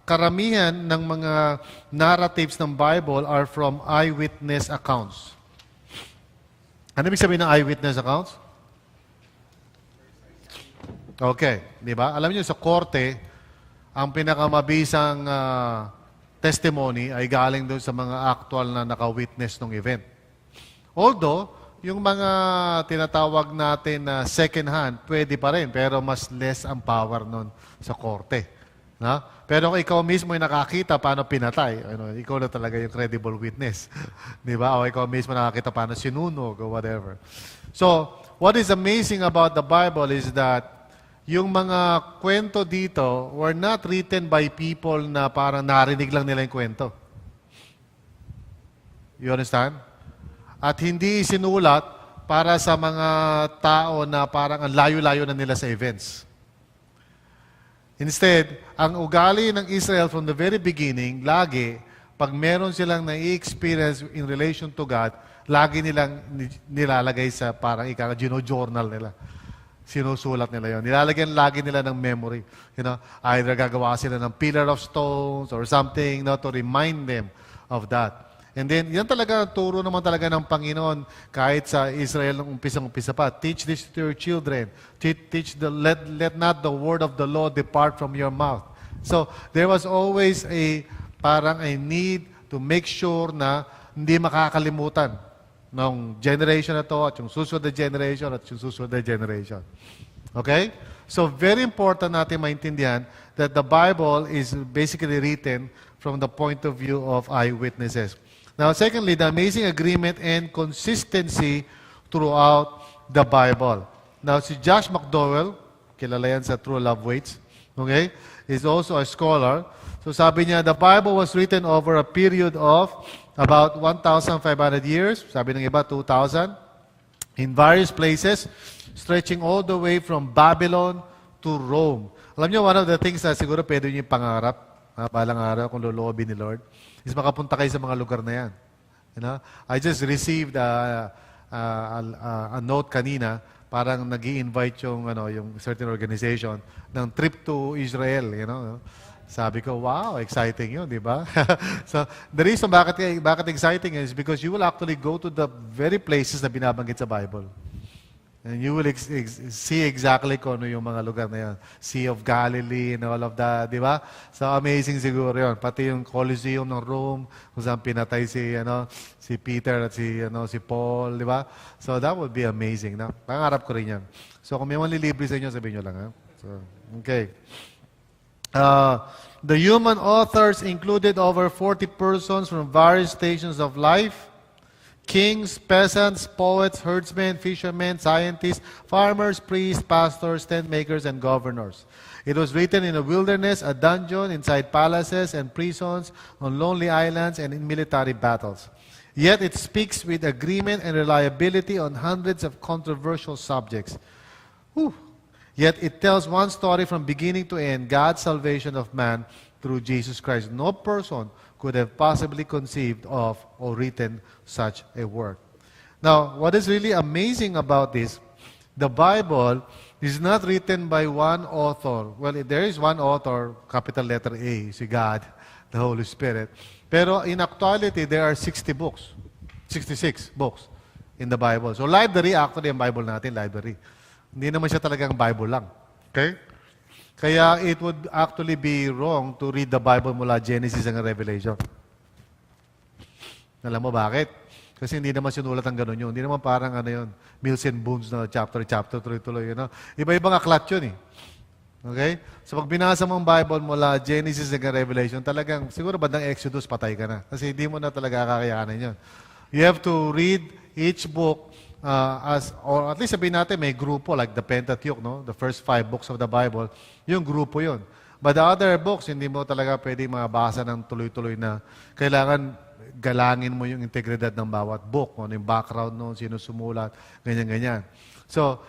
karamihan ng mga narratives ng Bible are from eyewitness accounts. Ano ibig sabihin ng eyewitness accounts? Okay, di ba? Alam niyo sa korte, ang pinakamabisang testimony ay galing doon sa mga actual na naka-witness ng event. Although, yung mga tinatawag natin na second hand, pwede pa rin, pero mas less ang power nun sa korte. Na? Pero kung ikaw mismo ay nakakita paano pinatay, ikaw na talaga yung credible witness. Di ba? O ikaw mismo nakakita paano sinunog o whatever. So, what is amazing about the Bible is that yung mga kwento dito were not written by people na parang narinig lang nila yung kwento. You understand? At hindi sinulat para sa mga tao na parang ang layo-layo na nila sa events. Instead, ang ugali ng Israel from the very beginning, lagi, pag meron silang na-experience in relation to God, lagi nilang nilalagay sa parang gino-journal nila. Sinusulat nila yon. Nilalagyan lagi nila ng memory. Either gagawa sila ng pillar of stones or something to remind them of that. And then, yan talaga, turo naman talaga ng Panginoon kahit sa Israel ng umpisang-umpisa pa. Teach this to your children. Let not the word of the Lord depart from your mouth. So, there was always parang a need to make sure na hindi makakalimutan ng generation na to at yung susunod na generation at yung susunod na generation. Okay? So, very important natin maintindihan that the Bible is basically written from the point of view of eyewitnesses. Now, secondly, the amazing agreement and consistency throughout the Bible. Now, si Josh McDowell, kilala yan sa True Love Waits, okay, is also a scholar. So sabi niya, the Bible was written over a period of about 1,500 years, sabi ng iba, 2,000, in various places, stretching all the way from Babylon to Rome. Alam niyo, one of the things na siguro pwede niyo pangarap, balang araw kung loloobin ni Lord, is makapunta kayo sa mga lugar na yan. I just received a note kanina, parang nag-i-invite yung certain organization ng trip to Israel. Sabi ko, wow, exciting yun, di ba? So, the reason bakit exciting is because you will actually go to the very places na binabanggit sa Bible. And you will see exactly kung ano yung mga lugar na yan. Sea of Galilee and all of that, di ba? So, amazing siguro yun. Pati yung Colosseum ng Rome, kung saan pinatay si Peter at si Paul, di ba? So, that would be amazing. Pangarap ko rin yan. So, kung may manlilibre sa inyo, sabihin nyo lang. Ha? So, okay. The human authors included over 40 persons from various stations of life. Kings, peasants, poets, herdsmen, fishermen, scientists, farmers, priests, pastors, tent makers, and governors. It was written in a wilderness, a dungeon, inside palaces and prisons, on lonely islands, and in military battles. Yet it speaks with agreement and reliability on hundreds of controversial subjects. Yet it tells one story from beginning to end, God's salvation of man through Jesus Christ. No person could have possibly conceived of or written such a work. Now, what is really amazing about this, the Bible is not written by one author. Well, there is one author, capital letter A, si God, the Holy Spirit. Pero in actuality, there are 66 books in the Bible. So library, actually, ang Bible natin, library. Hindi naman siya talagang Bible lang. Okay? Kaya it would actually be wrong to read the Bible mula Genesis hanggang Revelation. Alam mo bakit? Kasi hindi naman sinulat ang ganun yun. Hindi naman parang Mills and Boons na chapter, tuloy-tuloy. Iba-ibang aklat yun eh. Okay? So pag binasa mo ang Bible mula Genesis hanggang Revelation, talagang siguro bandang Exodus, patay ka na. Kasi hindi mo na talaga kakayanin yun. You have to read each book or at least sabihin natin may grupo like the Pentateuch, no? The first 5 books of the Bible, yung grupo yun. But the other books, hindi mo talaga pwede mabasa ng tuloy-tuloy na kailangan galangin mo yung integridad ng bawat book, ano yung background noon, sino sumulat, ganyan-ganyan. So,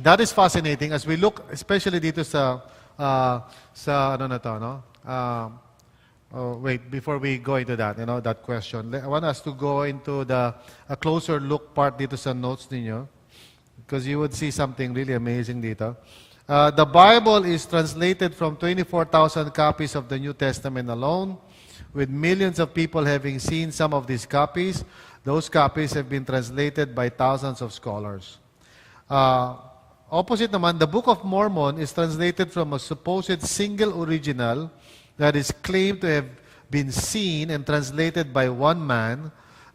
that is fascinating as we look, especially dito sa ano na to, no? Wait, before we go into that, that question, I want us to go into a closer look part dito sa notes ninyo because you would see something really amazing dito. The Bible is translated from 24,000 copies of the New Testament alone, with millions of people having seen some of these copies. Those copies have been translated by thousands of scholars. Opposite naman, the Book of Mormon is translated from a supposed single original that is claimed to have been seen and translated by one man,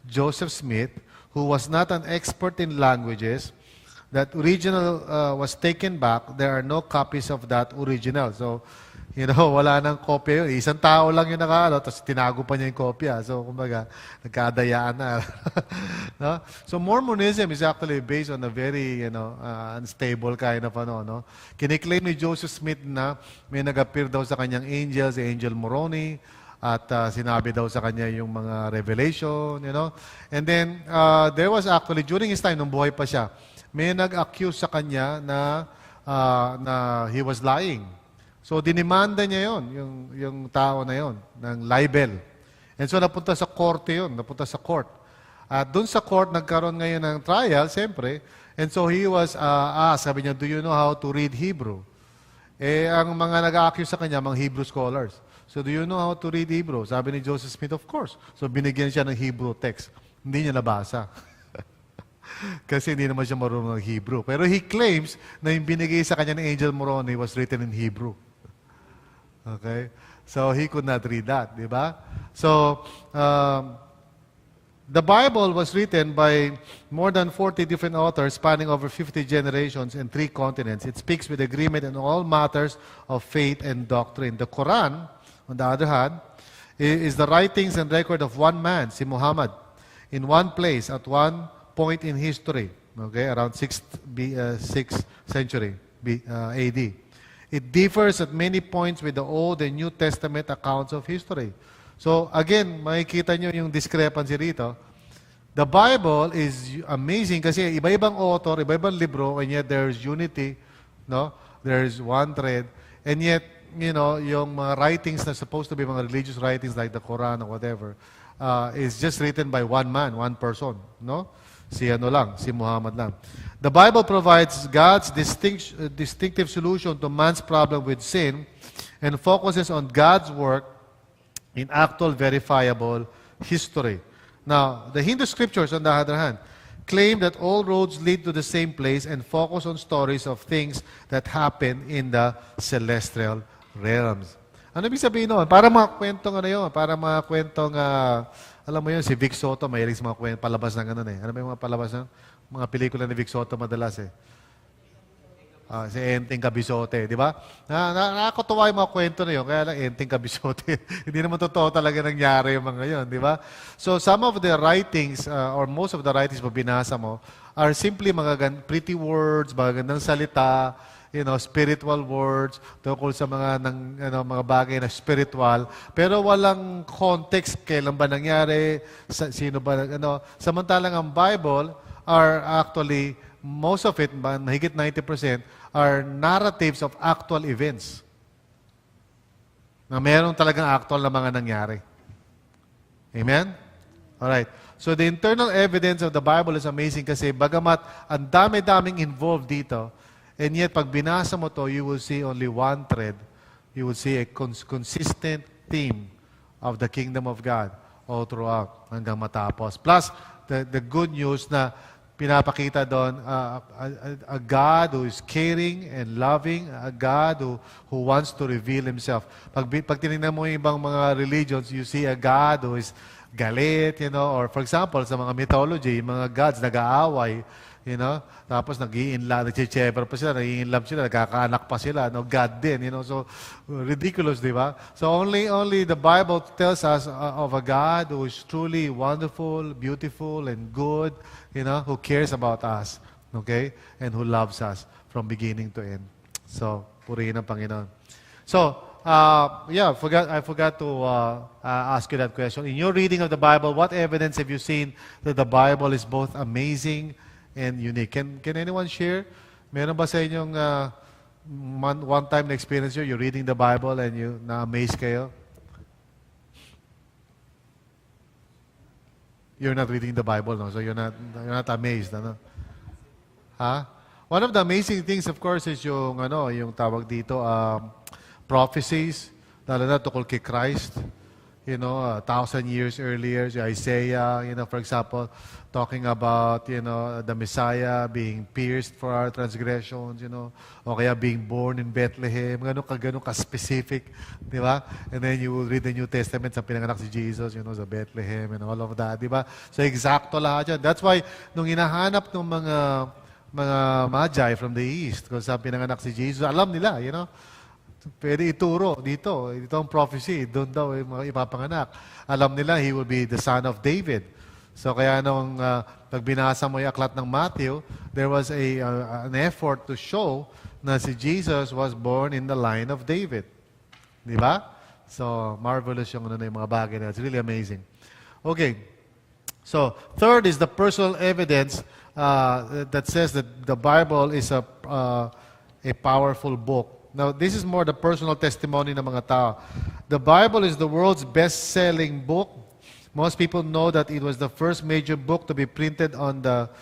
Joseph Smith, who was not an expert in languages. That original was taken back. There are no copies of that original. So, wala nang kopya yun. Isang tao lang yung tapos tinago pa niya yung kopya. So, kumbaga, nagkadayaan na. No? So, Mormonism is actually based on a very, unstable kind of no? Kiniklaim ni Joseph Smith na may nag-appear daw sa kanyang angel, si Angel Moroni, at sinabi daw sa kanya yung mga revelation, And then, there was actually, during his time, nung buhay pa siya, may nag-accuse sa kanya na he was lying. So, dinimanda niya yon yung tao na yon ng libel. And so, napunta sa korte yon, napunta sa court. At doon sa court, nagkaroon ngayon ng trial, siyempre. And so, he was asked, sabi niya, do you know how to read Hebrew? Ang mga nag-accuse sa kanya, mga Hebrew scholars. So, do you know how to read Hebrew? Sabi ni Joseph Smith, of course. So, binigyan siya ng Hebrew text. Hindi niya nabasa. Kasi hindi naman siya marunong ng Hebrew. Pero he claims na yung binigay sa kanya ng Angel Moroni was written in Hebrew. Okay? So, he could not read that, di ba? So, the Bible was written by more than 40 different authors spanning over 50 generations and 3 continents. It speaks with agreement in all matters of faith and doctrine. The Quran, on the other hand, is the writings and record of one man, si Muhammad, in one place at one point in history, okay, around 6th century AD. It differs at many points with the Old and New Testament accounts of history. So, again, makikita nyo yung discrepancy rito. The Bible is amazing kasi iba-ibang author, iba-ibang libro, and yet there's unity, no? There's one thread. And yet, yung mga writings na supposed to be mga religious writings like the Quran or whatever, is just written by one man, one person, no? Si Muhammad lang. The Bible provides God's distinctive solution to man's problem with sin and focuses on God's work in actual verifiable history. Now, the Hindu scriptures, on the other hand, claim that all roads lead to the same place and focus on stories of things that happen in the celestial realms. Ano ibig sabihin nun? Para mga kwentong para mga kwentong, alam mo yun, si Vic Soto, mahilig sa mga kwentong palabas ng Ano ba yung mga palabas ng mga pelikula ni Vic Soto madalas si Enteng Cabisote, di ba? Nakakatuwa yung mga kwento na yun, kaya lang Enteng Cabisote. Hindi naman totoo talaga nangyari yung mga yun, di ba? So some of the writings, or most of the writings na binasa mo, are simply mga pretty words, mga gandang salita, spiritual words, tungkol sa mga mga bagay na spiritual, pero walang context, kailan ba nangyari, sino ba, Samantalang ang Bible are actually, most of it, mahigit 90%, are narratives of actual events. Na meron talagang actual na mga nangyari. Amen? Alright. So the internal evidence of the Bible is amazing kasi bagamat ang dami-daming involved dito, and yet, pag binasa mo to, you will see only one thread. You will see a consistent theme of the kingdom of God all throughout hanggang matapos. Plus, the good news na pinapakita doon, a God who is caring and loving, a God who wants to reveal Himself. Pag tinignan mo yung ibang mga religions, you see a God who is galit, or for example, sa mga mythology, yung mga gods nag-aaway, You know? Tapos nag-i-inlove, nag-chever pa sila, nag-i-inlove sila, nagkakaanak pa sila. No? God din, you know? So, ridiculous, di ba? So, only the Bible tells us of a God who is truly wonderful, beautiful, and good, you know, who cares about us, okay? And who loves us from beginning to end. So, purihin ang Panginoon. So, I forgot to ask you that question. In your reading of the Bible, what evidence have you seen that the Bible is both amazing and unique? Can anyone share? Meron ba sa inyong one-time na experience you're reading the Bible and you na-amaze kayo? You're not reading the Bible, no? So you're not amazed, ano? Ha? One of the amazing things, of course, is yung tawag dito, prophecies, lalo na tukol kay Christ. 1,000 years earlier, Isaiah, for example, talking about, the Messiah being pierced for our transgressions, o kaya being born in Bethlehem, ganun ka-specific, di ba? And then you will read the New Testament sa pinanganak si Jesus, sa Bethlehem and all of that, di ba? So, exacto lahat yan. That's why, nung hinahanap ng mga magi from the East, kung saan pinanganak si Jesus, alam nila, pwede ituro dito. Ito ang prophecy. Doon daw ipapanganak. Alam nila, he will be the son of David. So kaya nung pag binasa mo yung aklat ng Matthew, there was an effort to show na si Jesus was born in the line of David. Di ba? So, marvelous yung mga bagay na. It's really amazing. Okay. So, third is the personal evidence that says that the Bible is a powerful book. Now, this is more the personal testimony ng mga tao. The Bible is the world's best-selling book. Most people know that it was the first major book to be printed on the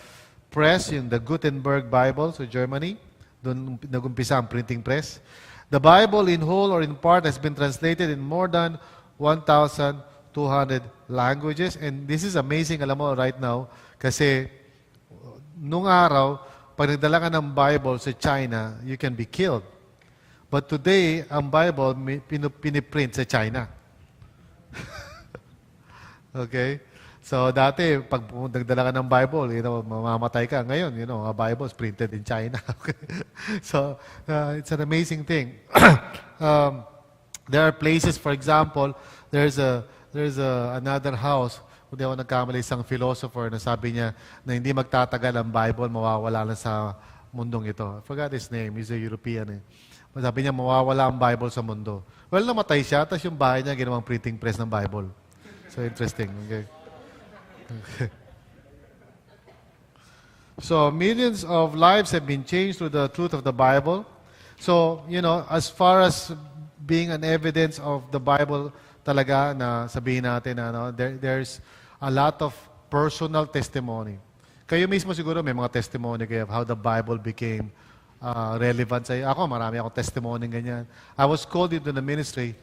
press, in the Gutenberg Bible, so Germany. Doon nagumpisa ang printing press. The Bible in whole or in part has been translated in more than 1,200 languages. And this is amazing, alam mo, right now, kasi nung araw, pag nagdala ka ng Bible sa China, you can be killed. But today, ang Bible, piniprint sa China. Okay? So, dati, pag nagdala ka ng Bible, mamamatay ka. Ngayon, a Bible is printed in China. So, it's an amazing thing. There are places, for example, there's another house, hindi ako nagkamali, isang philosopher na sabi niya na hindi magtatagal ang Bible, mawawala na sa mundong ito. I forgot his name. He's a European. Sabi niya, mawawala ang Bible sa mundo. Well, namatay siya, tapos yung bahay niya, ginawang printing press ng Bible. So, interesting. Okay. So, millions of lives have been changed through the truth of the Bible. So, as far as being an evidence of the Bible talaga na sabihin natin, there's a lot of personal testimony. Kayo mismo siguro may mga testimony kayo of how the Bible became relevant sa iyo. Ako, marami akong testimony ganyan. I was called into the ministry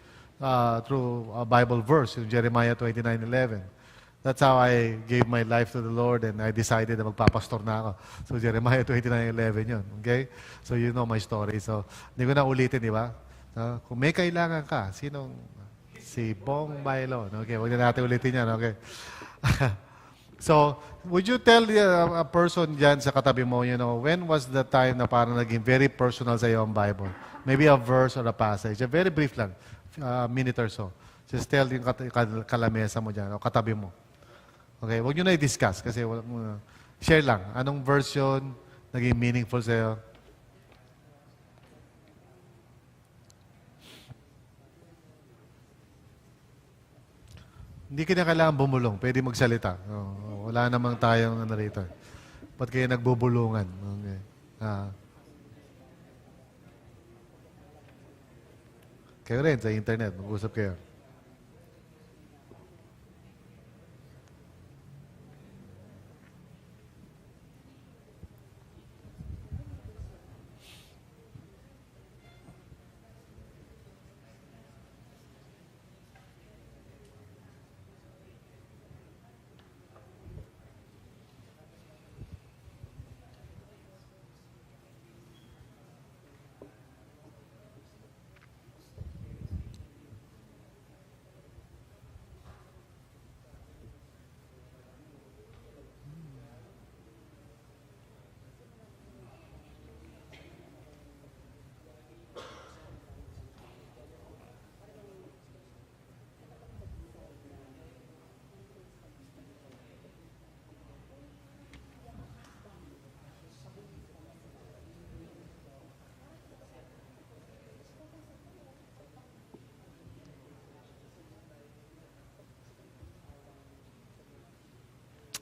through a Bible verse, in Jeremiah 29:11. That's how I gave my life to the Lord and I decided na magpapastor na ako. So, Jeremiah 29:11 yun. Okay? So, you know my story. So, hindi ko na ulitin, di ba? Kung may kailangan ka, si Bong Bailon. Okay, huwag na natin ulitin yan. Okay? So, would you tell a person dyan sa katabi mo, when was the time na parang naging very personal sa iyo ang Bible? Maybe a verse or a passage. Very brief lang, a minute or so. Just tell yung kalamesa mo dyan, o katabi mo. Okay, huwag nyo na i-discuss kasi share lang. Anong verse yun naging meaningful sa iyo? Hindi ka na kailangan bumulong. Pwede magsalita. Wala namang tayong rito. Ba't kayo nagbubulungan? Okay. Kayo rin sa internet. Mag-usap kayo.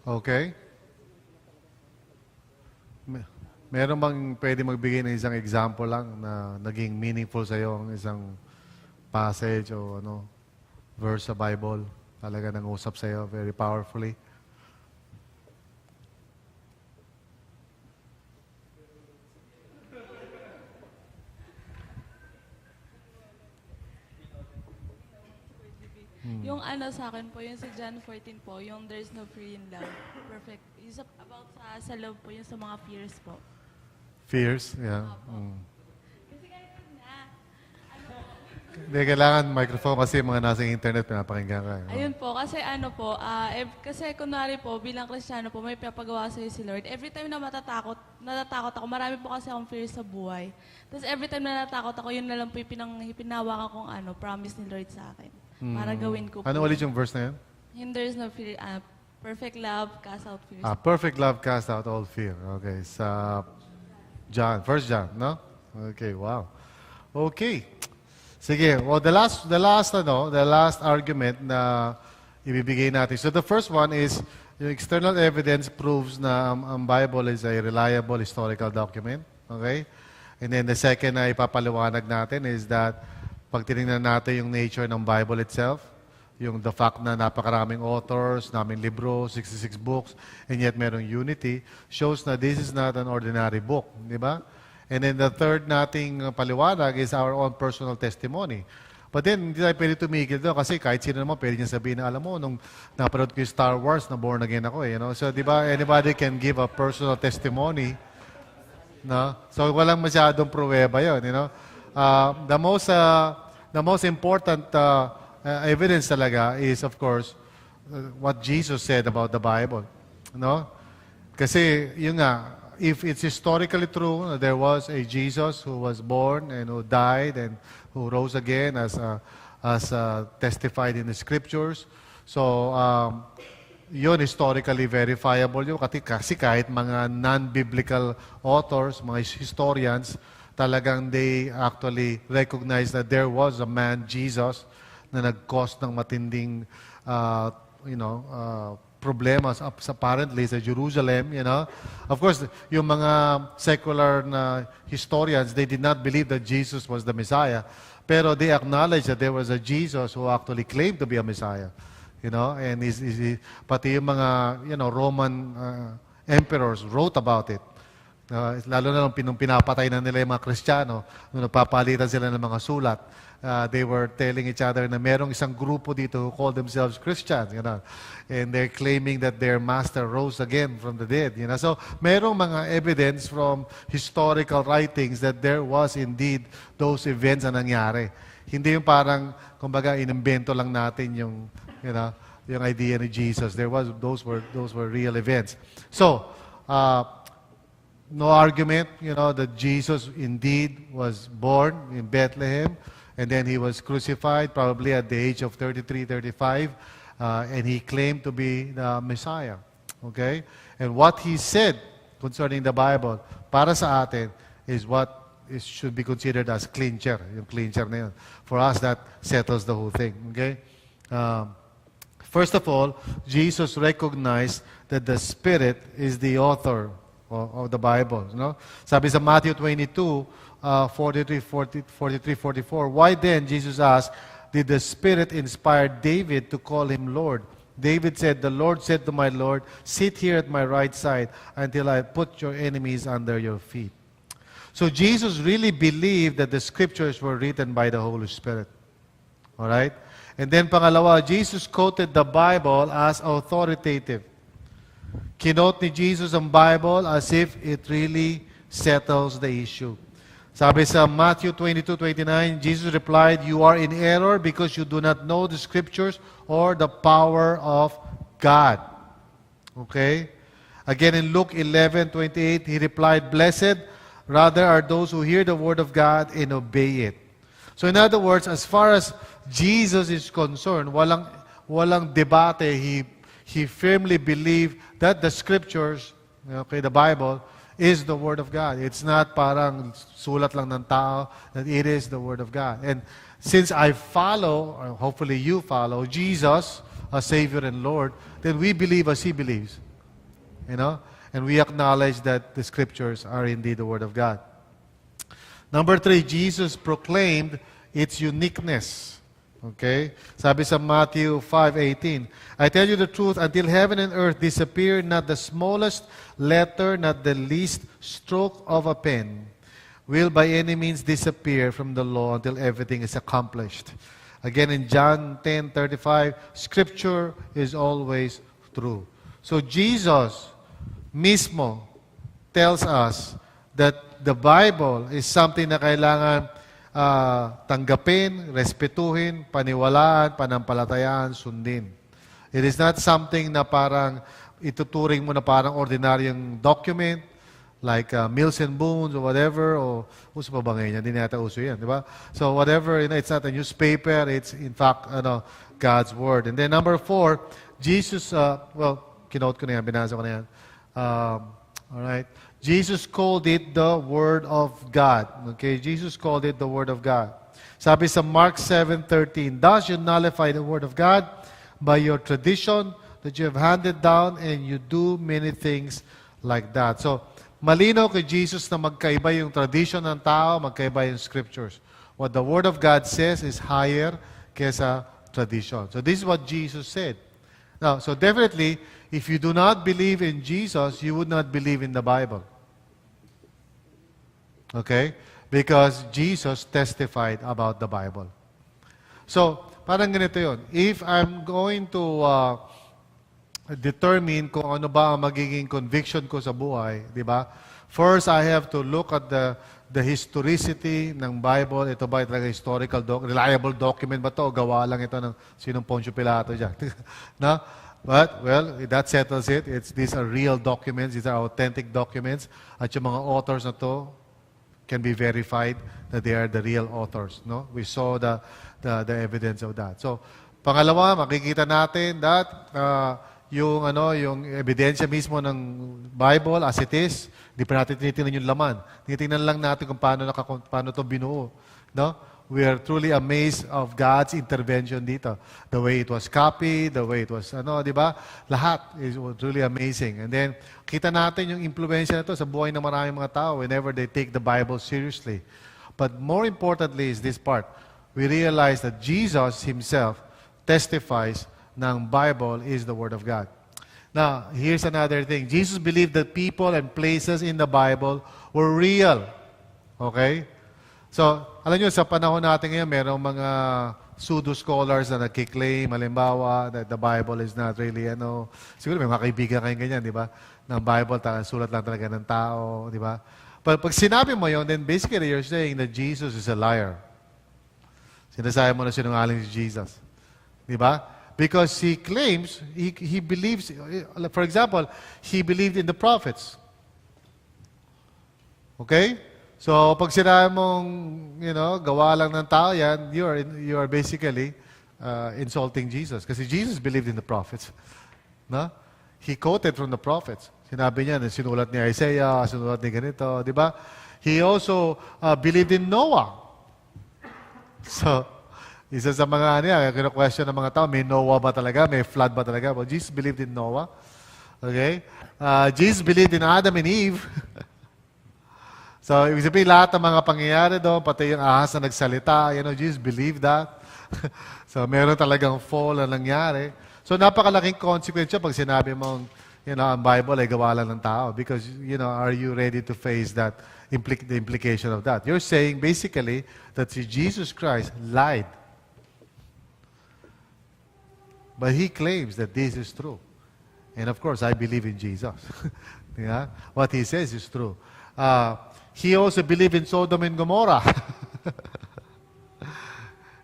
Okay? Meron bang pwede magbigay ng isang example lang na naging meaningful sa iyo ang isang passage o verse sa Bible? Talaga nang usap sa iyo very powerfully. Yung sa akin po, yung sa John 14 po, yung there's no fear in love. Perfect. It's about sa love po, yung sa mga fears po. Fears? Yeah. Kasi kahit na, Hindi, kailangan microphone kasi mga nasa internet pinapakinggan ka. ayun po, kasi kasi kunwari po, bilang Kristiyano po, may pinapagawa sa'yo si Lord. Every time na natatakot ako, marami po kasi akong fears sa buhay. Tapos every time na natatakot ako, yun na lang po yung pinawakan kong promise ni Lord sa akin. Para gawin ko po. Ano ulit yung verse na yun? Yung there's no fear, perfect love, cast out fears. Perfect love cast out all fear. Okay, sa John, 1 John, no? Okay, wow. Okay. Sige, well, the last argument na ibibigay natin. So the first one is, yung external evidence proves na ang Bible is a reliable historical document. Okay? And then the second na ipapaliwanag natin is that pag tinignan natin yung nature ng Bible itself, yung the fact na napakaraming authors, naming libro, 66 books, and yet merong unity, shows na this is not an ordinary book. Di ba? And then the third nating paliwanag is our own personal testimony. But then, hindi tayo pwede tumigil doon kasi kahit sino naman pwede niya sabihin na, alam mo, nung napanood ko yung Star Wars, na born again ako eh. So, di ba, anybody can give a personal testimony. No? So, walang masyadong pruweba yun. The most important evidence talaga is, of course, what Jesus said about the Bible. No? Kasi, yun nga, if it's historically true, there was a Jesus who was born and who died and who rose again as testified in the Scriptures. So, yun historically verifiable yun. Kasi kahit mga non-biblical authors, mga historians, talagang they actually recognize that there was a man, Jesus, na nag-cause ng matinding, problemas apparently sa Jerusalem, Of course, yung mga secular na historians, they did not believe that Jesus was the Messiah, pero they acknowledged that there was a Jesus who actually claimed to be a Messiah, and pati yung mga, Roman emperors wrote about it. Lalo na nung pinapatay na nila yung mga Kristiyano, nung nagpapalitan sila ng mga sulat, they were telling each other na merong isang grupo dito who call themselves Christians, and they're claiming that their master rose again from the dead. So, merong mga evidence from historical writings that there was indeed those events na nangyari. Hindi yung parang, kumbaga, inimbento lang natin yung idea ni Jesus. Those were real events. So, no argument, that Jesus indeed was born in Bethlehem, and then he was crucified probably at the age of 33, 35, and he claimed to be the Messiah. Okay? And what he said concerning the Bible, para sa atin, is what should be considered as clincher. Yung clincher na yun. For us, that settles the whole thing. Okay? First of all, Jesus recognized that the Spirit is the author of the Bible. Sabi sa Matthew 22, 43, 44, why then, Jesus asked, did the Spirit inspire David to call him Lord? David said, the Lord said to my Lord, sit here at my right side until I put your enemies under your feet. So Jesus really believed that the Scriptures were written by the Holy Spirit. All right? And then pangalawa, Jesus quoted the Bible as authoritative. Kinote ni Jesus ang Bible as if it really settles the issue. Sabi sa Matthew 22:29, Jesus replied, you are in error because you do not know the Scriptures or the power of God. Okay? Again in Luke 11:28, he replied, blessed rather are those who hear the word of God and obey it. So in other words, as far as Jesus is concerned, walang debate. He firmly believed that the Scriptures, the Bible, is the Word of God. It's not parang sulat lang ng tao, that it is the Word of God. And since I follow, or hopefully you follow, Jesus, as Savior and Lord, then we believe as He believes. you know, and we acknowledge that the Scriptures are indeed the Word of God. Number 3, Jesus proclaimed its uniqueness. Okay? Sabi sa Matthew 5:18, I tell you the truth, until heaven and earth disappear, not the smallest letter, not the least stroke of a pen will by any means disappear from the law until everything is accomplished. Again, in John 10:35, Scripture is always true. So Jesus mismo tells us that the Bible is something na kailangan tanggapin, respetuhin, paniwalaan, panampalatayaan, sundin. It is not something na parang ituturing mo na parang ordinaryong document, like Mills and Boons or whatever, o uso pa ba ngayon yan? Hindi na yata uso yan, di ba? So whatever, it's not a newspaper, it's in fact God's Word. And then number 4, Jesus, kinote ko na yan, binasa ko na yan. All right. Jesus called it the Word of God. Okay, Jesus called it the Word of God. Sabi sa Mark 7:13, thus you nullify the Word of God by your tradition that you have handed down, and you do many things like that. So, malinaw kay Jesus na magkaiba yung tradition ng tao, magkaiba yung Scriptures. What the Word of God says is higher kesa tradition. So, this is what Jesus said. Now, so definitely, if you do not believe in Jesus, you would not believe in the Bible. Okay? Because Jesus testified about the Bible. So, parang ganito yun. If I'm going to determine kung ano ba ang magiging conviction ko sa buhay, di ba? First, I have to look at the historicity ng Bible. Ito ba talaga historical, reliable document ba ito? O gawa lang ito ng sinong Poncio Pilato dyan? No? But, well, that settles it. These are real documents. These are authentic documents. At yung mga authors na to can be verified that they are the real authors. No? We saw the evidence of that. So, pangalawa, makikita natin that yung ebidensya mismo ng Bible as it is, di pa natin tinitingnan yung laman. Tinitingnan lang natin kung paano ito binuo. No? We are truly amazed of God's intervention dito. The way it was copied, the way it was, di ba? Lahat is truly amazing. And then, kita natin yung impluensya nito sa buhay ng maraming mga tao whenever they take the Bible seriously. But more importantly is this part. We realize that Jesus Himself testifies ng Bible is the Word of God. Now, here's another thing. Jesus believed that people and places in the Bible were real. Okay? So, alam nyo, sa panahon natin ngayon, merong mga pseudo-scholars na nagkiklaim, halimbawa, that the Bible is not really, siguro may mga kaibigan kayong ganyan, di ba? Ng Bible, sulat lang talaga ng tao, di ba? But pag sinabi mo yun, then basically you're saying that Jesus is a liar. Sinasabi mo na sinungaling si Jesus. Di ba? Because he claims, he believes, for example, he believed in the prophets. Okay? So, pag sinabi mong, gawa lang ng tao yan, you are basically insulting Jesus. Kasi Jesus believed in the prophets. No? He quoted from the prophets. Sinabi niya, sinulat ni Isaiah, sinulat ni ganito, di ba? He also believed in Noah. So, isa sa mga kino-question ng mga tao, may Noah ba talaga? May flood ba talaga? Well, Jesus believed in Noah. Okay? Jesus believed in Adam and Eve. So, ibig sabihin, lahat ng mga pangyayari doon, pati yung ahas na nagsalita, Jesus believed that. So, meron talagang fall na nangyari. So, napakalaking consequence pag sinabi mong, ang Bible ay gawa lang ng tao. Because, are you ready to face that, the implication of that? You're saying, basically, that si Jesus Christ lied. But He claims that this is true. And of course, I believe in Jesus. Yeah? What He says is true. He also believed in Sodom and Gomorrah.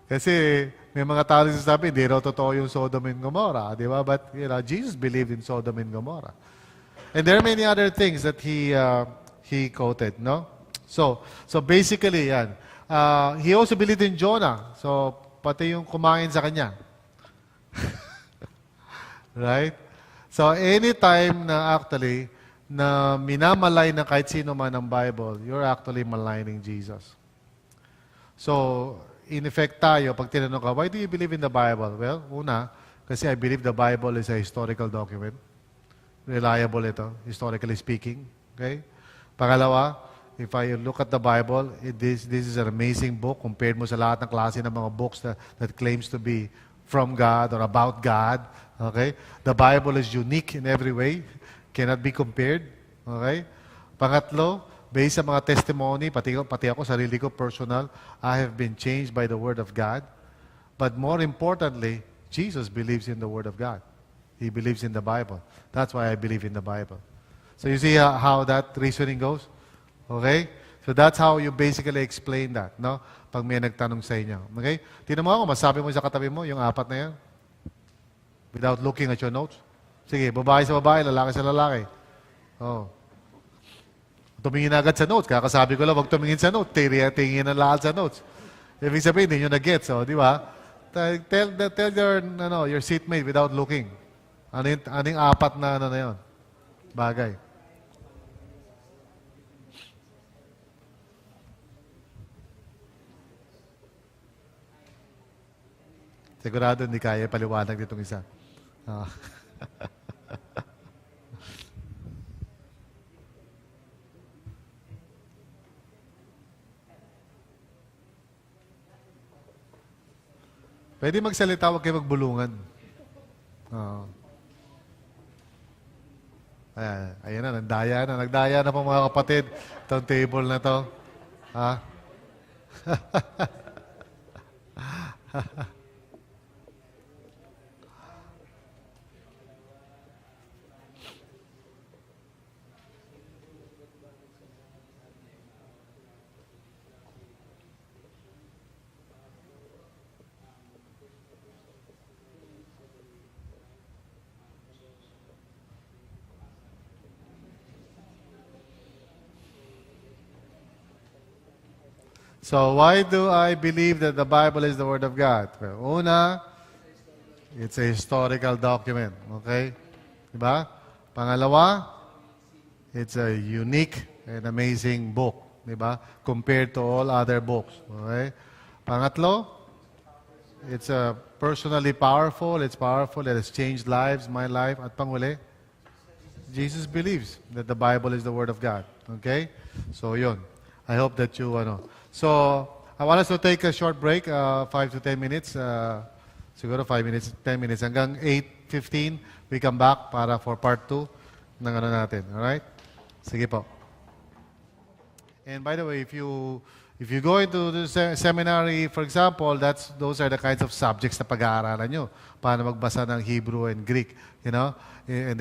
Kasi may mga tao na sasabi, hindi raw totoo yung Sodom and Gomorrah. Di ba? But Jesus believed in Sodom and Gomorrah. And there are many other things that he quoted. No? So basically, yan. He also believed in Jonah. So, pati yung kumain sa kanya. Right? So, anytime na actually, na minamalay na kahit sino man ng Bible, you're actually maligning Jesus. So, in effect tayo, pag tinanong ka, why do you believe in the Bible? Well, una, kasi I believe the Bible is a historical document. reliable ito, historically speaking. Okay? Pangalawa, if I look at the Bible, this is an amazing book compared mo sa lahat ng klase ng mga books that claims to be from God or about God. Okay? The Bible is unique in every way. Cannot be compared. Okay? Pangatlo, based sa mga testimony, pati ako, sarili ko, personal, I have been changed by the Word of God. But more importantly, Jesus believes in the Word of God. He believes in the Bible. That's why I believe in the Bible. So you see how that reasoning goes? Okay? So that's how you basically explain that, no? Pag may nagtanong sa inyo. Okay? Tingnan mo ako, masabi mo sa katabi mo, yung apat na yan. Without looking at your notes. Sige, babae sa babae, lalaki sa lalaki. Oh. Tumingin agad sa notes. Kakasabi ko lang, huwag tumingin sa notes. Tingin na lahat sa notes. Ibig sabihin, hindi nyo na-gets. Oh, di ba? Tell your seatmate without looking. Anong apat na yun? Bagay. Sigurado hindi kaya paliwanag nitong isa. Ah. Pwede magsalita, huwag kayo magbulungan. Oo. Ayan na, nagdaya na po mga kapatid. Itong table na to. Ha? So, why do I believe that the Bible is the Word of God? Well, una, it's a historical document. Okay? Diba? Pangalawa, it's a unique and amazing book. Diba? Compared to all other books. Okay? Pangatlo, it's personally powerful. It's powerful. It has changed lives, my life. At panguli, Jesus believes that the Bible is the Word of God. Okay? So, yun. I hope that you, So, I want us to take a short break, 5 to 10 minutes. Siguro 5 minutes, 10 minutes. Hanggang 8:15, we come back for part 2 ng natin. Alright? Sige po. And by the way, if you go into the seminary, for example, those are the kinds of subjects na pag-aaralan nyo. Paano magbasa ng Hebrew and Greek, and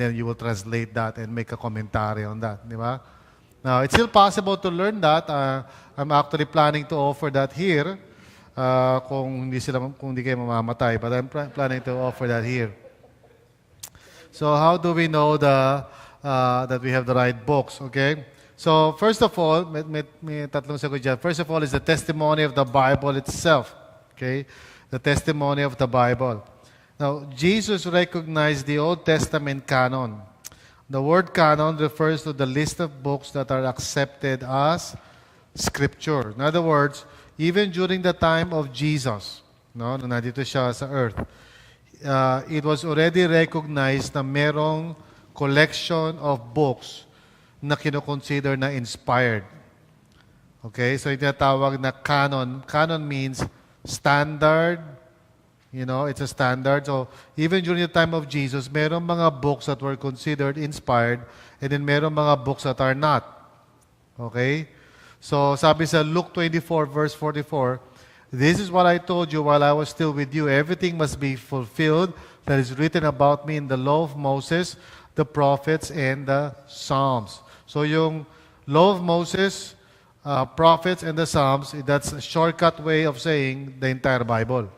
then you will translate that and make a commentary on that. Di ba? Now, it's still possible to learn that. I'm actually planning to offer that here kung hindi kayo mamamatay. But I'm planning to offer that here. So, how do we know that we have the right books? Okay? So, first of all, may tatlong sagot dyan. First of all is the testimony of the Bible itself. Okay? The testimony of the Bible. Now, Jesus recognized the Old Testament canon. The word canon refers to the list of books that are accepted as Scripture. In other words, even during the time of Jesus, nung nandito siya sa earth, it was already recognized na merong collection of books na kinoconsider na inspired. Okay? So, yung tinatawag na canon. Canon means standard. It's a standard. So, even during the time of Jesus, merong mga books that were considered inspired and then merong mga books that are not. Okay? So, sabi sa Luke 24, verse 44, "This is what I told you while I was still with you. Everything must be fulfilled that is written about me in the law of Moses, the prophets, and the Psalms." So, yung law of Moses, prophets, and the Psalms, that's a shortcut way of saying the entire Bible.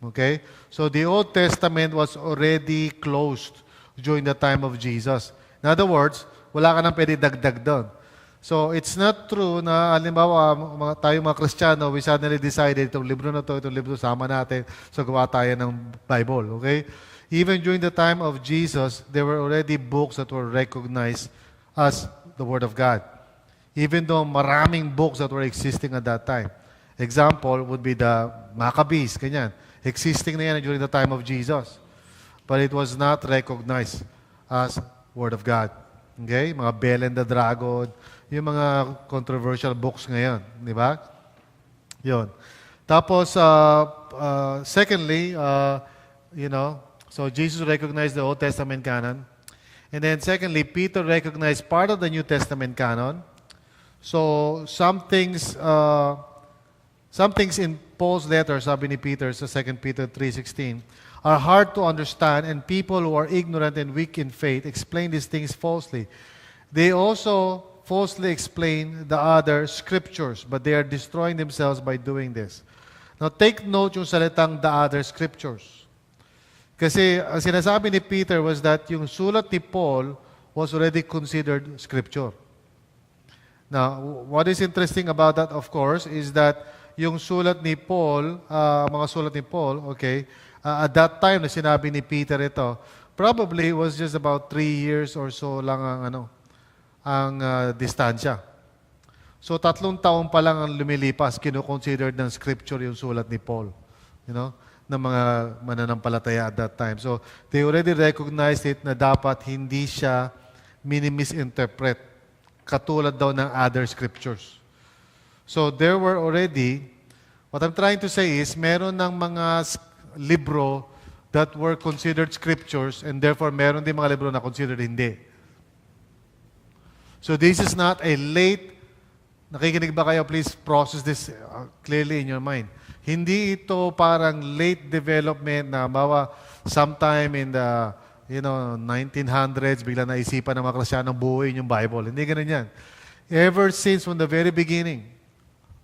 Okay? So the Old Testament was already closed during the time of Jesus. In other words, wala ka nang pwede dagdag doon. So it's not true na, halimbawa, tayo mga Kristiyano, we suddenly decided, itong libro na to, itong libro sama natin, so gawa tayo ng Bible. Okay? Even during the time of Jesus, there were already books that were recognized as the Word of God. Even though maraming books that were existing at that time. Example would be the Maccabees, ganyan. Existing na yan during the time of Jesus. But it was not recognized as Word of God. Okay? Mga Bell and the Dragon, yung mga controversial books ngayon. Di ba? Yun. Tapos, secondly, so Jesus recognized the Old Testament canon. And then secondly, Peter recognized part of the New Testament canon. So, some things in Paul's letter, sabi ni Peter sa 2 Peter 3:16, are hard to understand, and people who are ignorant and weak in faith explain these things falsely. They also falsely explain the other scriptures, but they are destroying themselves by doing this. Now, take note yung salitang the other scriptures. Kasi ang sinasabi ni Peter was that yung sulat ni Paul was already considered scripture. Now, what is interesting about that, of course, is that yung sulat ni Paul, mga sulat ni Paul, okay, at that time na sinabi ni Peter ito, probably was just about 3 years or so lang ang distansya. So 3 taon pa lang ang lumilipas, kino-considered ng scripture yung sulat ni Paul, ng mga mananampalataya at that time. So they already recognized it na dapat hindi siya mini-misinterpret, katulad daw ng other scriptures. So there were already, what I'm trying to say is, meron ng mga libro that were considered scriptures, and therefore meron din mga libro na considered hindi. So this is not a late, nakikinig ba kayo? Please process this clearly in your mind. Hindi ito parang late development na sometime in the 1900s, bigla naisipan ng mga Kristiyanong buuin yung Bible. Hindi ganun yan. Ever since from the very beginning,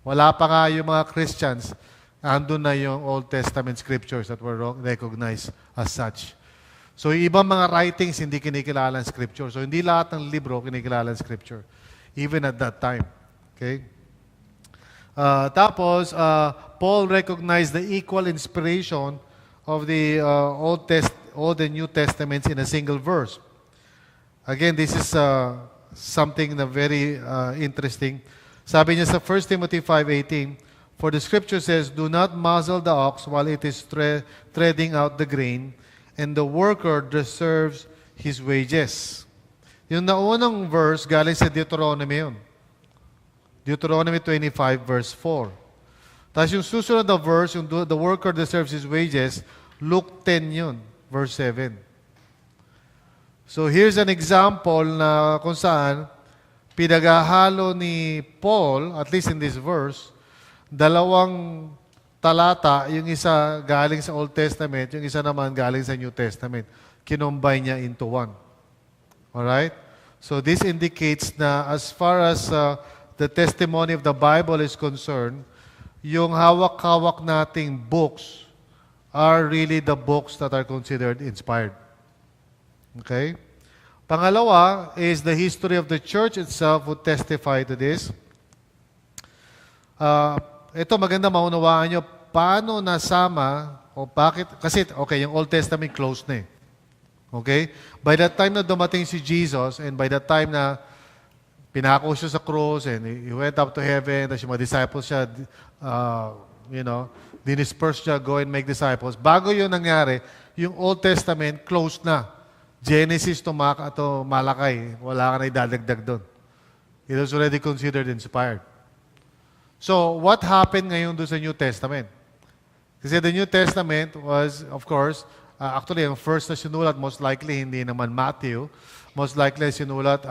wala pa nga yung mga Christians, andun na yung Old Testament scriptures that were recognized as such. So, ibang mga writings hindi kinikilala ng scripture. So, hindi lahat ng libro kinikilala ng scripture. Even at that time. Okay? Tapos, Paul recognized the equal inspiration of the Old and New Testaments in a single verse. Again, this is something na very interesting. Sabi niya sa 1 Timothy 5:18, for the scripture says, do not muzzle the ox while it is treading out the grain, and the worker deserves his wages. Yung naunang verse, galing sa Deuteronomy yun. Deuteronomy 25, verse 4. Tapos yung susunod na verse, yung the worker deserves his wages, Luke 10 yun, verse 7. So here's an example na kung saan pinaghahalo ni Paul, at least in this verse, dalawang talata, yung isa galing sa Old Testament, yung isa naman galing sa New Testament. Kinombine niya into one. Alright? So this indicates na as far as the testimony of the Bible is concerned, yung hawak-hawak nating books are really the books that are considered inspired. Okay? Pangalawa is the history of the church itself would testify to this. Ito maganda maunawaan nyo, paano nasama, o bakit, kasi, okay, yung Old Testament closed na eh. Okay? By the time na dumating si Jesus, and by the time na pinako siya sa cross, and he went up to heaven, tapos yung mga disciples siya, dinisperse siya, go and make disciples. Bago yun nangyari, yung Old Testament closed na. Genesis to Malakay, wala ka na idadagdag doon. It was already considered inspired. So, what happened ngayon doon sa New Testament? Kasi the New Testament was, of course, actually, ang first na sinulat, most likely, hindi naman Matthew. Most likely, sinulat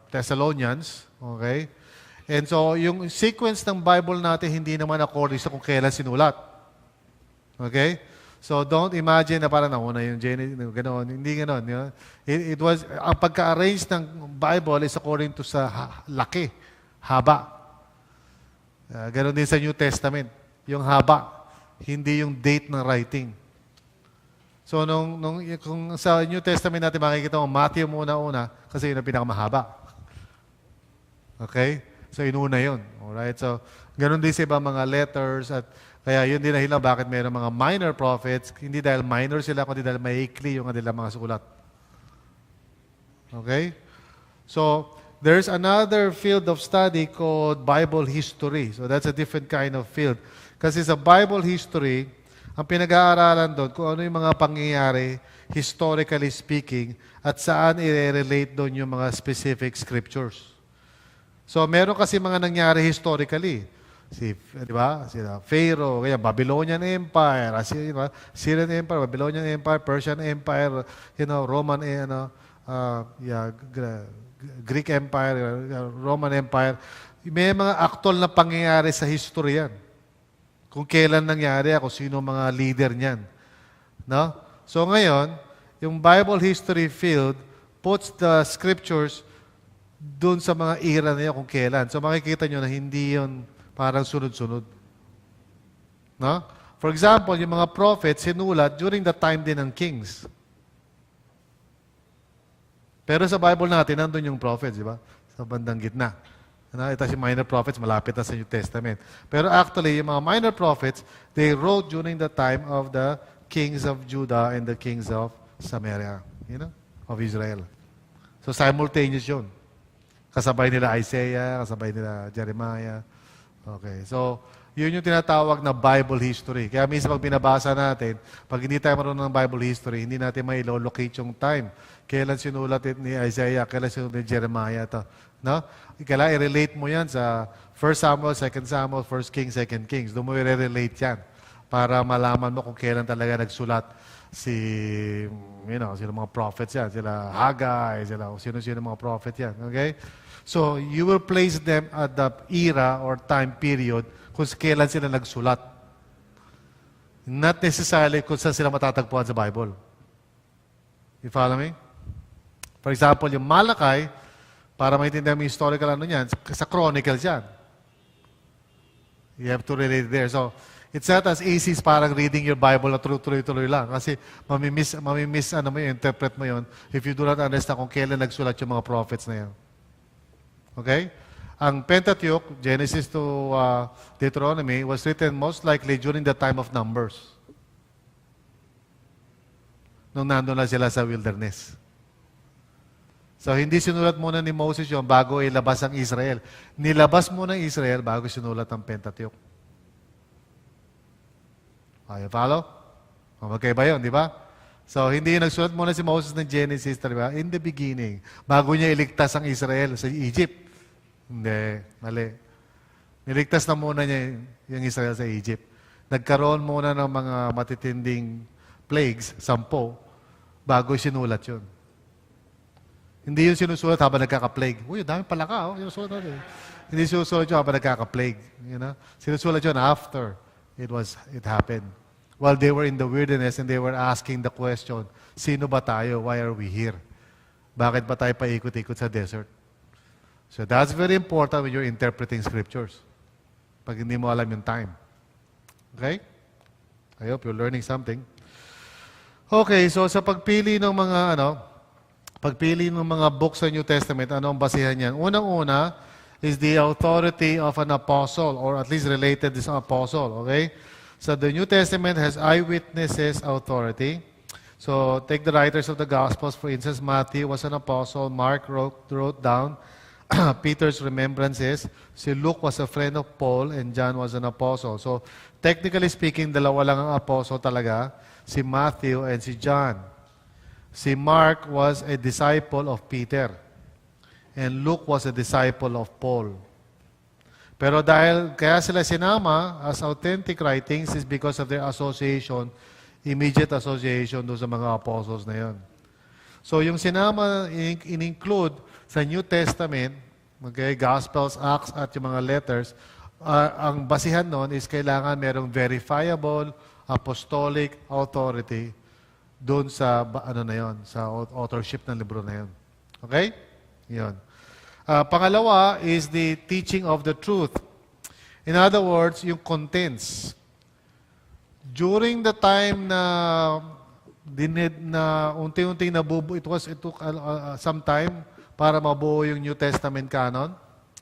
Thessalonians. Okay? And so, yung sequence ng Bible natin, hindi naman according sa kung kailan sinulat. Okay? So, don't imagine na parang nauna yung Genesis, gano'n. Hindi gano'n. It was, ang pagka-arrange ng Bible is according to sa laki, haba. Ganon din sa New Testament. Yung haba, hindi yung date ng writing. So, kung sa New Testament natin makikita mo, Matthew muna-una, kasi yun ang pinakamahaba. Okay? So, inuna yun. Alright? So, ganon din sa ibang mga letters, at kaya yun din dahilan bakit mayroong mga minor prophets, hindi dahil minor sila, kundi dahil maikli yung kanilang mga sulat. Okay? So, there's another field of study called Bible history. So that's a different kind of field. Kasi sa Bible history, Ang pinag-aaralan doon, kung ano yung mga pangyayari, historically speaking, at saan i-relate doon yung mga specific scriptures. So, meron kasi mga nangyari historically. Di ba? Sila Pharaoh, kaya Babylonian Empire, Syrian Empire, Babylonian Empire, Persian Empire, Roman, Greek Empire, Roman Empire. May mga actual na pangyayari sa history yan. Kung kailan nangyari, kung sino mga leader niyan. No? So ngayon, yung Bible history field puts the scriptures doon sa mga era na yun kung kailan. So makikita nyo na hindi yun parang sunod-sunod. No? For example, yung mga prophets sinulat during the time din ng kings. Pero sa Bible natin, nandun yung prophets, di ba? Sa bandang gitna. Ito si minor prophets, malapit na sa New Testament. Pero actually, yung mga minor prophets, they wrote during the time of the kings of Judah and the kings of Samaria, of Israel. So simultaneous yun. Kasabay nila Isaiah, kasabay nila Jeremiah. Okay, so yun yung tinatawag na Bible history. Kaya minsan pag binabasa natin, pag hindi tayo marunong ng Bible history, hindi natin may locate yung time. Kailan sinulat ni Isaiah, kailan sinulat ni Jeremiah ito. No? Kailangan i-relate mo yan sa 1 Samuel, 2 Samuel, 1 Kings, 2 Kings. Doon mo i-relate yan para malaman mo kung kailan talaga nagsulat sino mga prophets yan. Sila Haggai, sino-sino mga prophet yan. Okay? So, you will place them at the era or time period kung kailan sila nagsulat. Not necessarily kung saan sila matatagpuan sa Bible. You follow me? For example, yung Malakay, para maintindihan mo yung historical niyan, sa Chronicles yan. You have to relate there. So, it's not as easy as parang reading your Bible na tuloy-tuloy lang. Kasi interpret mo yun if you do not understand kung kailan nagsulat yung mga prophets na yan. Okay? Ang Pentateuch, Genesis to Deuteronomy, was written most likely during the time of Numbers. Nung nandun na sila sa wilderness. So, hindi sinulat muna ni Moses yun bago ilabas ang Israel. Nilabas muna ang Israel bago sinulat ang Pentateuch. You follow? Magkaiba yun, di ba? So, hindi nagsulat muna si Moses ng Genesis, di ba? In the beginning, bago niya iligtas ang Israel sa Egypt. Hindi, mali. Niligtas na muna niya yung Israel sa Egypt. Nagkaroon muna ng mga matitinding plagues, 10, bago sinulat yun. Hindi yung sinusulat habang nagkaka-plague. Uy, dami pala ka. Sinusulat natin. Hindi sinusulat yun habang nagkaka-plague. Sinusulat yun after it happened. While they were in the wilderness and they were asking the question, sino ba tayo? Why are we here? Bakit ba tayo paikot-ikot sa desert? So that's very important when you're interpreting scriptures. Pag hindi mo alam yung time. Okay? I hope you're learning something. Okay, so sa pagpili ng mga books sa New Testament, ano ang basihan niyan? Unang-una is the authority of an apostle or at least related to an apostle. Okay? So the New Testament has eyewitnesses authority. So take the writers of the Gospels. For instance, Matthew was an apostle. Mark wrote down Peter's remembrances. Si Luke was a friend of Paul and John was an apostle. So technically speaking, dalawa lang ang apostle talaga. Si Matthew and si John. Si Mark was a disciple of Peter. And Luke was a disciple of Paul. Pero kaya sila sinama as authentic writings is because of their association, immediate association doon sa mga apostles na yon. So yung sinama, in-include sa New Testament, okay, Gospels, Acts, at yung mga letters, ang basihan nun is kailangan merong verifiable apostolic authority doon sa sa authorship ng libro na yun. Okay? Yun. Pangalawa is the teaching of the truth. In other words, yung contents. During the time na unti-unting nabubuo, it took some time para mabuo yung New Testament canon.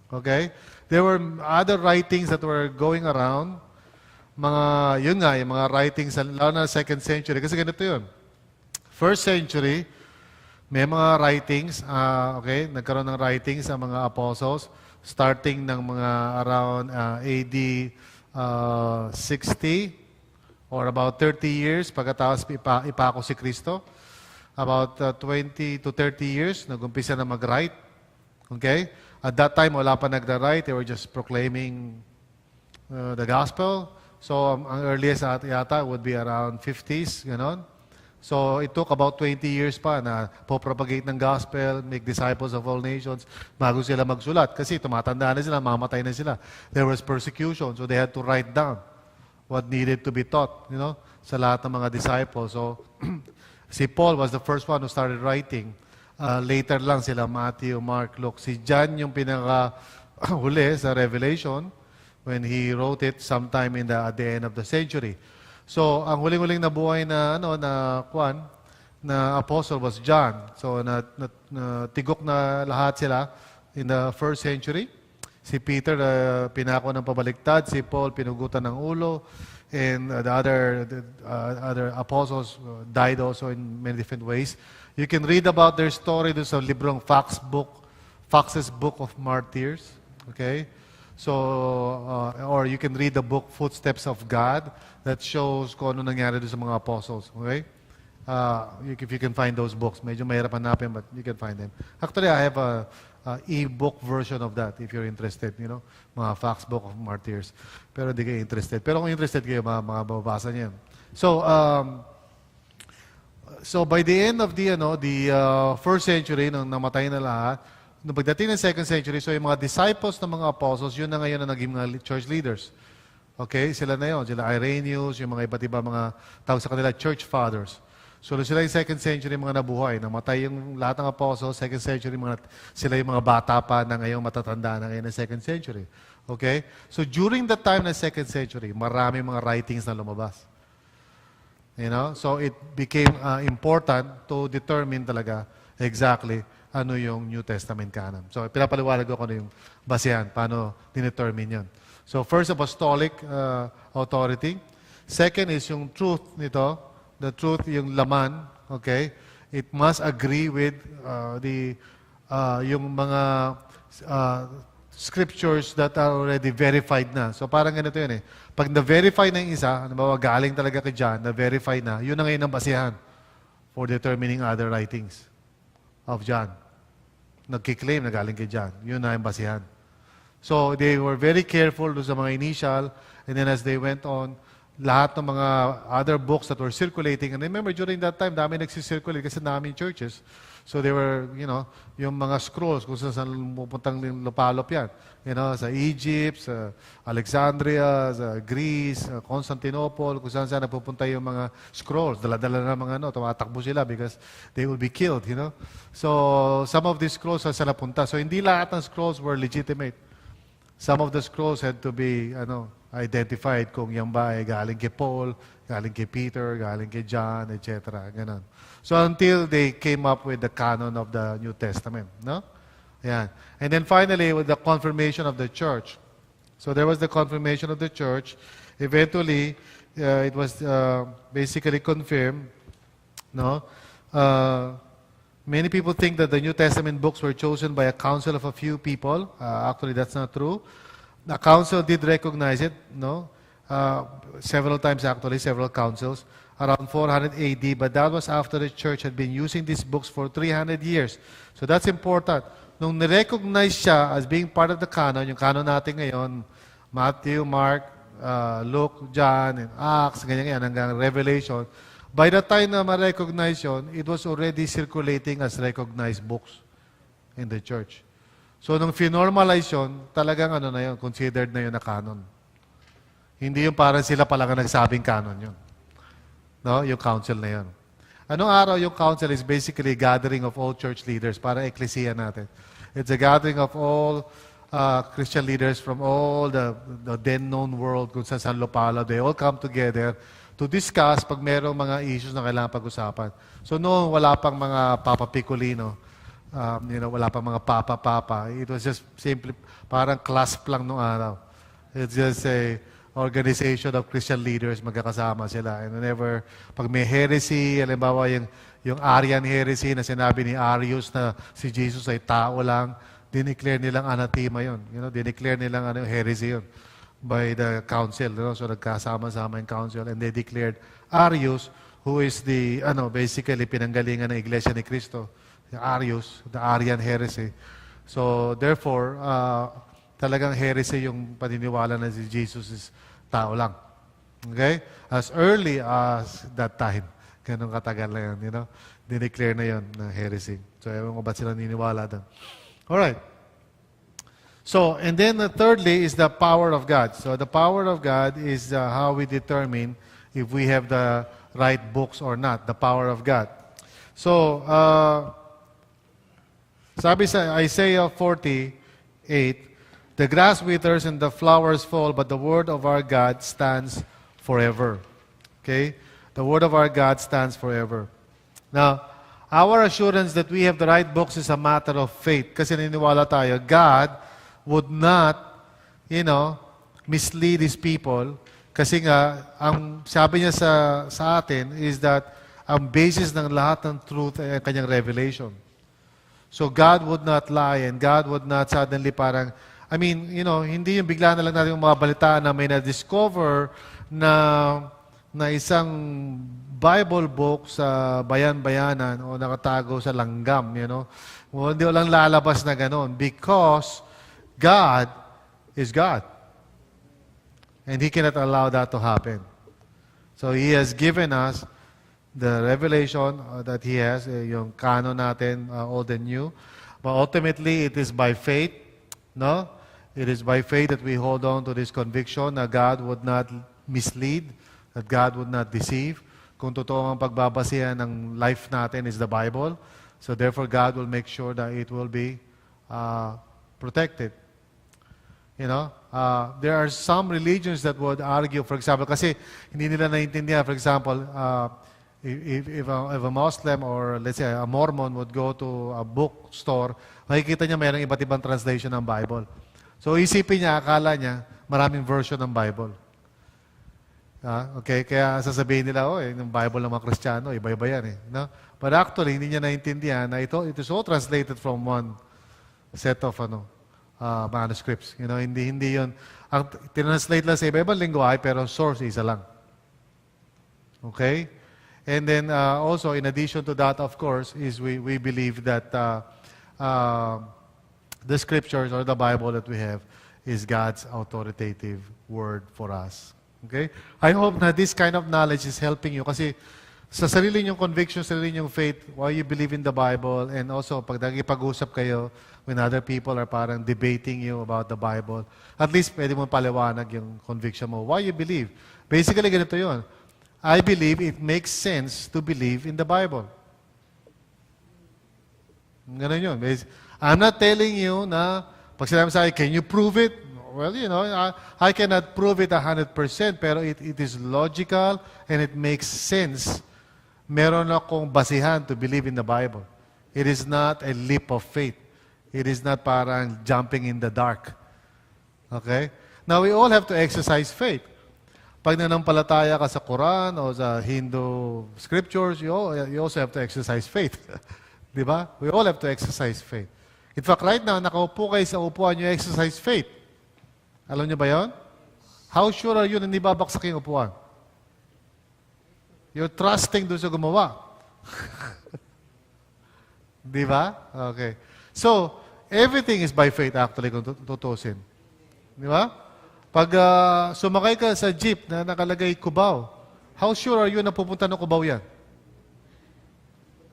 Okay? There were other writings that were going around. Yung mga writings, lalo na 2nd century. Kasi ganito yun. 1st century, may mga writings, nagkaroon ng writings sa mga apostles, starting ng mga around AD 60 or about 30 years, pagkatapos ipako si Kristo. About 20 to 30 years, nag-umpisa na mag-write. Okay? At that time, wala pa nagra-write. They were just proclaiming the gospel. So, ang earliest yata would be around 50s, ganon. So, it took about 20 years pa na popropagate ng gospel, make disciples of all nations, bago sila magsulat. Kasi tumatanda na sila, mamatay na sila. There was persecution, so they had to write down what needed to be taught, sa lahat ng mga disciples. So, si Paul was the first one who started writing. Later lang sila, Matthew, Mark, Luke. Si John yung pinaka-huli sa Revelation when he wrote it sometime at the end of the century. So, ang huling-huling na buhay na apostle was John. So, tigok na lahat sila in the first century. Si Peter, pinako ng pabaliktad. Si Paul, pinugutan ng ulo. And the other apostles died also in many different ways. You can read about their story doon sa librong Fox's Book of Martyrs. Okay? So, or you can read the book Footsteps of God that shows kung ano nangyari doon sa mga apostles. Okay? If you can find those books. Medyo mahirap hanapin, but you can find them. Actually, I have a e-book version of that if you're interested, mga Fox Book of Martyrs. Pero hindi kayo interested. Pero kung interested kayo, mababasa niyo. So by the end of the first century, nung namatay na lahat, nung pagdating ng second century, so yung mga disciples ng mga apostles, yun na ngayon na naging mga church leaders. Okay? Sila na yun. Sila Irenaeus, yung mga iba't iba mga tawag sa kanila, church fathers. So sila yung second century mga nabuhay. Namatay yung lahat ng apostles, second century, sila yung mga bata pa na ngayon matatanda na ngayon ng second century. Okay? So during the time ng second century, marami mga writings na lumabas. So it became important to determine talaga exactly ano yung New Testament canon. So pinapaliwanag ko ano yung basehan, paano dinetermine yun. So first, apostolic authority. Second is yung truth nito. The truth, yung laman, okay? It must agree with yung mga scriptures that are already verified na. So parang ganito yun eh. Pag na-verify na yung isa, halimbawa galing talaga kay John, na-verify na, yun na ngayon ang basihan for determining other writings of John. Nagkiklaim na galing kay John. Yun na yung basihan. So they were very careful do sa mga initial, and then as they went on, lahat ng mga other books that were circulating. And remember, during that time, dami nagsisirculate kasi dami churches. So they were, yung mga scrolls, kung saan pupuntang lupalop yan. Sa Egypt, sa Alexandria, sa Greece, Constantinople, kung saan napupunta yung mga scrolls. Dala-dala na mga tumatakbo sila because they will be killed, So some of these scrolls saan napunta. So hindi lahat ng scrolls were legitimate. Some of the scrolls had to be, identified kung yan ba ay galing kay Paul, galing kay Peter, galing kay John, etc. Ganon. So until they came up with the canon of the New Testament. No? Yan. And then finally, with the confirmation of the church. So there was the confirmation of the church. Eventually, it was basically confirmed. No? Many people think that the New Testament books were chosen by a council of a few people. Actually, that's not true. The council did recognize it, several times actually, several councils, around 400 AD, but that was after the church had been using these books for 300 years. So that's important. Nung nirecognize siya as being part of the canon, yung canon natin ngayon, Matthew, Mark, Luke, John, and Acts, ganyan hanggang Revelation, by the time na ma-recognize yun, it was already circulating as recognized books in the church. So, nung finormalize yun, talagang considered na yun na canon. Hindi yung parang sila pala nga nagsabing canon yun. No? Yung council na yun. Anong araw yung council is basically a gathering of all church leaders para ecclesia natin. It's a gathering of all Christian leaders from all the then known world kung saan lupalo. They all come together to discuss pag merong mga issues na kailangan pag-usapan. So noon, wala pang mga Papa Piccolino. Wala pang mga papa-papa. It was just simply parang clasp lang nung araw. It's just a organization of Christian leaders, magkakasama sila. And whenever, pag may heresy, halimbawa yung Arian heresy na sinabi ni Arius na si Jesus ay tao lang, dineclare nilang anathema yun. Dineclare nilang heresy yun. by the council. So nagkasama-sama yung council and they declared Arius, who is the, basically pinanggalingan ng Iglesia ni Cristo. Arius, the Arian heresy. So therefore, talagang heresy yung paniniwala na si Jesus is tao lang. Okay? As early as that time. Ganun katagal na yun, dineclare na yun na heresy. So ewan ko ba't sila niniwala doon. Alright. So, and then thirdly is the power of God. So the power of God is how we determine if we have the right books or not, the power of God. So, sabi sa Isaiah 48, the grass withers and the flowers fall, but the word of our God stands forever. Okay? The word of our God stands forever. Now, our assurance that we have the right books is a matter of faith. Kasi naniniwala tayo, God would not, mislead His people. Kasi nga, ang sabi niya sa atin is that ang basis ng lahat ng truth ay ang kanyang revelation. So God would not lie and God would not suddenly parang, hindi yung bigla na lang natin yung mga balitaan na may na-discover na isang Bible book sa bayan-bayanan o nakatago sa langgam, Hindi walang lalabas na ganon because God is God. And He cannot allow that to happen. So He has given us the revelation that He has, yung canon natin, old and new. But ultimately, it is by faith, no? It is by faith that we hold on to this conviction na God would not mislead, that God would not deceive. Kung totoo ang pagbabasihan ng life natin is the Bible. So therefore, God will make sure that it will be protected. There are some religions that would argue, for example, kasi hindi nila naiintindihan, for example, if a Muslim or let's say a Mormon would go to a bookstore, makikita niya mayroong iba't ibang translation ng Bible. So isipin niya, akala niya, maraming version ng Bible. Okay, kaya sasabihin nila, yung Bible ng mga Kristiyano, iba-iba yan No? But actually, hindi niya naiintindihan na it is all translated from one set of manuscripts. Hindi yun. Ang tinranslate lang sa iba-ibang lingwahe, pero source isa lang. Okay? And then also, in addition to that, of course, is we believe that the scriptures or the Bible that we have is God's authoritative word for us. Okay? I hope na this kind of knowledge is helping you kasi sa sarili niyong conviction, sa sarili niyong faith, why you believe in the Bible, and also pag nagipag-usap kayo when other people are parang debating you about the Bible, at least pwede mo paliwanag yung conviction mo. Why you believe? Basically, ganito yun. I believe it makes sense to believe in the Bible. Ganun yun. I'm not telling you na, pag sinabi sa akin, can you prove it? Well, I cannot prove it 100%, pero it is logical and it makes sense. Meron akong basihan to believe in the Bible. It is not a leap of faith. It is not parang jumping in the dark. Okay? Now, we all have to exercise faith. Pag nanampalataya ka sa Quran o sa Hindu scriptures, you also have to exercise faith. Di ba? We all have to exercise faith. In fact, right now, nakaupo kayo sa upuan, you exercise faith. Alam niyo ba yon? How sure are you na hindi babaksak yung upuan? You're trusting doon sa gumawa. Di ba? Okay. So, everything is by faith actually kung tutusin. Di ba? Pag sumakay ka sa jeep na nakalagay Cubao, how sure are you na pupunta ng Cubao yan?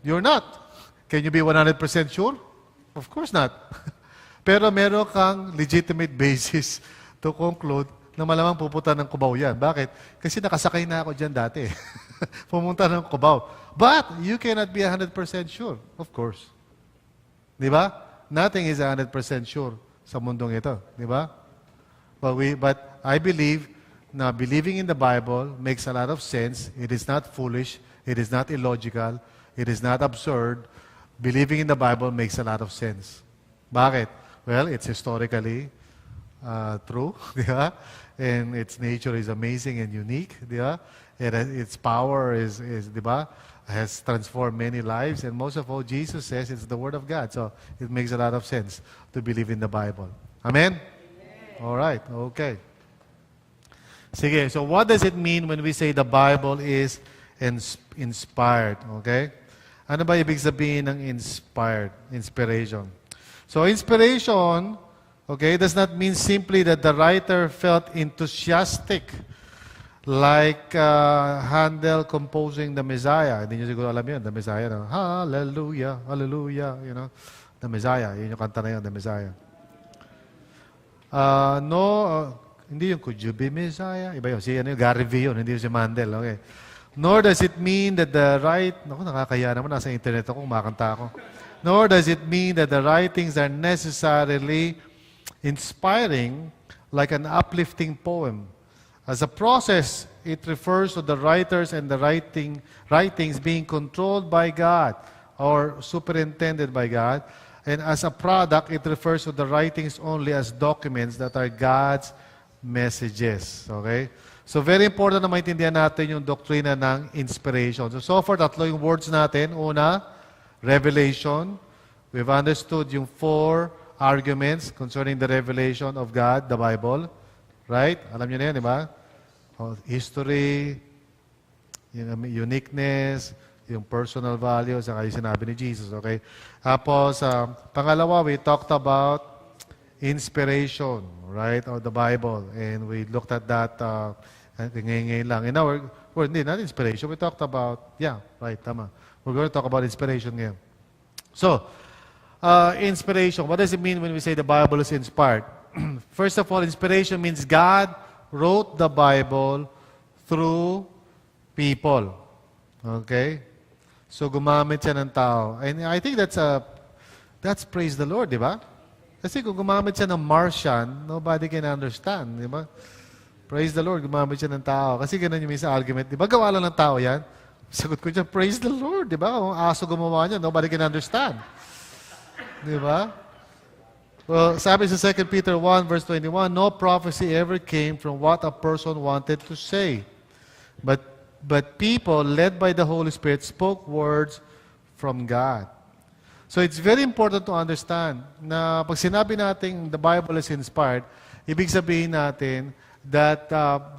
You're not. Can you be 100% sure? Of course not. Pero meron kang legitimate basis to conclude na malamang pupunta ng Cubao yan. Bakit? Kasi nakasakay na ako dyan dati. Pumunta ng Cubao. But you cannot be 100% sure. Of course. Di ba? Nothing is 100% sure sa mundong ito. Di ba? But I believe na believing in the Bible makes a lot of sense. It is not foolish. It is not illogical. It is not absurd. Believing in the Bible makes a lot of sense. Bakit? Well, it's historically true, di ba? And its nature is amazing and unique, di ba? Its power is di ba? Has transformed many lives, and most of all, Jesus says it's the Word of God. So it makes a lot of sense to believe in the Bible. Amen? All right. Okay. Sige, so what does it mean when we say the Bible is inspired? Okay? Ano ba ibig sabihin ng inspiration? So inspiration, okay, does not mean simply that the writer felt enthusiastic like Handel composing the Messiah. Hindi nyo siguro alam yun, the Messiah. No? Hallelujah, hallelujah, you know. The Messiah, yun yung kanta na yun, the Messiah. Hindi yung Could You Be Messiah? Iba yun. Si Gary V yun, hindi yung si Mandel. Okay. Nor does it mean that nakakaya naman, nasa internet ako, kumakanta ako. Nor does it mean that the writings are necessarily inspiring like an uplifting poem. As a process, it refers to the writers and the writings being controlled by God or superintended by God. And as a product, it refers to the writings only as documents that are God's messages. Okay? So, very important na maintindihan natin yung doktrina ng inspiration. So far, tatlo yung words natin. Una, revelation. We've understood yung 4 arguments concerning the revelation of God, the Bible. Right? Alam niyo na yan, di ba? History, yung uniqueness, yung personal values, saka yung sinabi ni Jesus. Okay? Tapos, pangalawa, we talked about inspiration, right, of the Bible. And we looked at that ngayon lang. In our, well, hindi, not inspiration. We talked about, tama. We're going to talk about inspiration ngayon. So, inspiration. What does it mean when we say the Bible is inspired? First of all, inspiration means God wrote the Bible through people. Okay? So, gumamit siya ng tao. And I think that's praise the Lord, di ba? Kasi kung gumamit siya ng Martian, nobody can understand, di ba? Praise the Lord, gumamit siya ng tao. Kasi ganun yung sa argument, di ba? Gawa lang ng tao yan. Sagot ko dyan, praise the Lord, di ba? Kung aso gumawa niya, nobody can understand. Di ba? Well, sabi sa 2 Peter 1 verse 21, no prophecy ever came from what a person wanted to say. But people, led by the Holy Spirit, spoke words from God. So it's very important to understand na pag sinabi natin the Bible is inspired, ibig sabihin natin that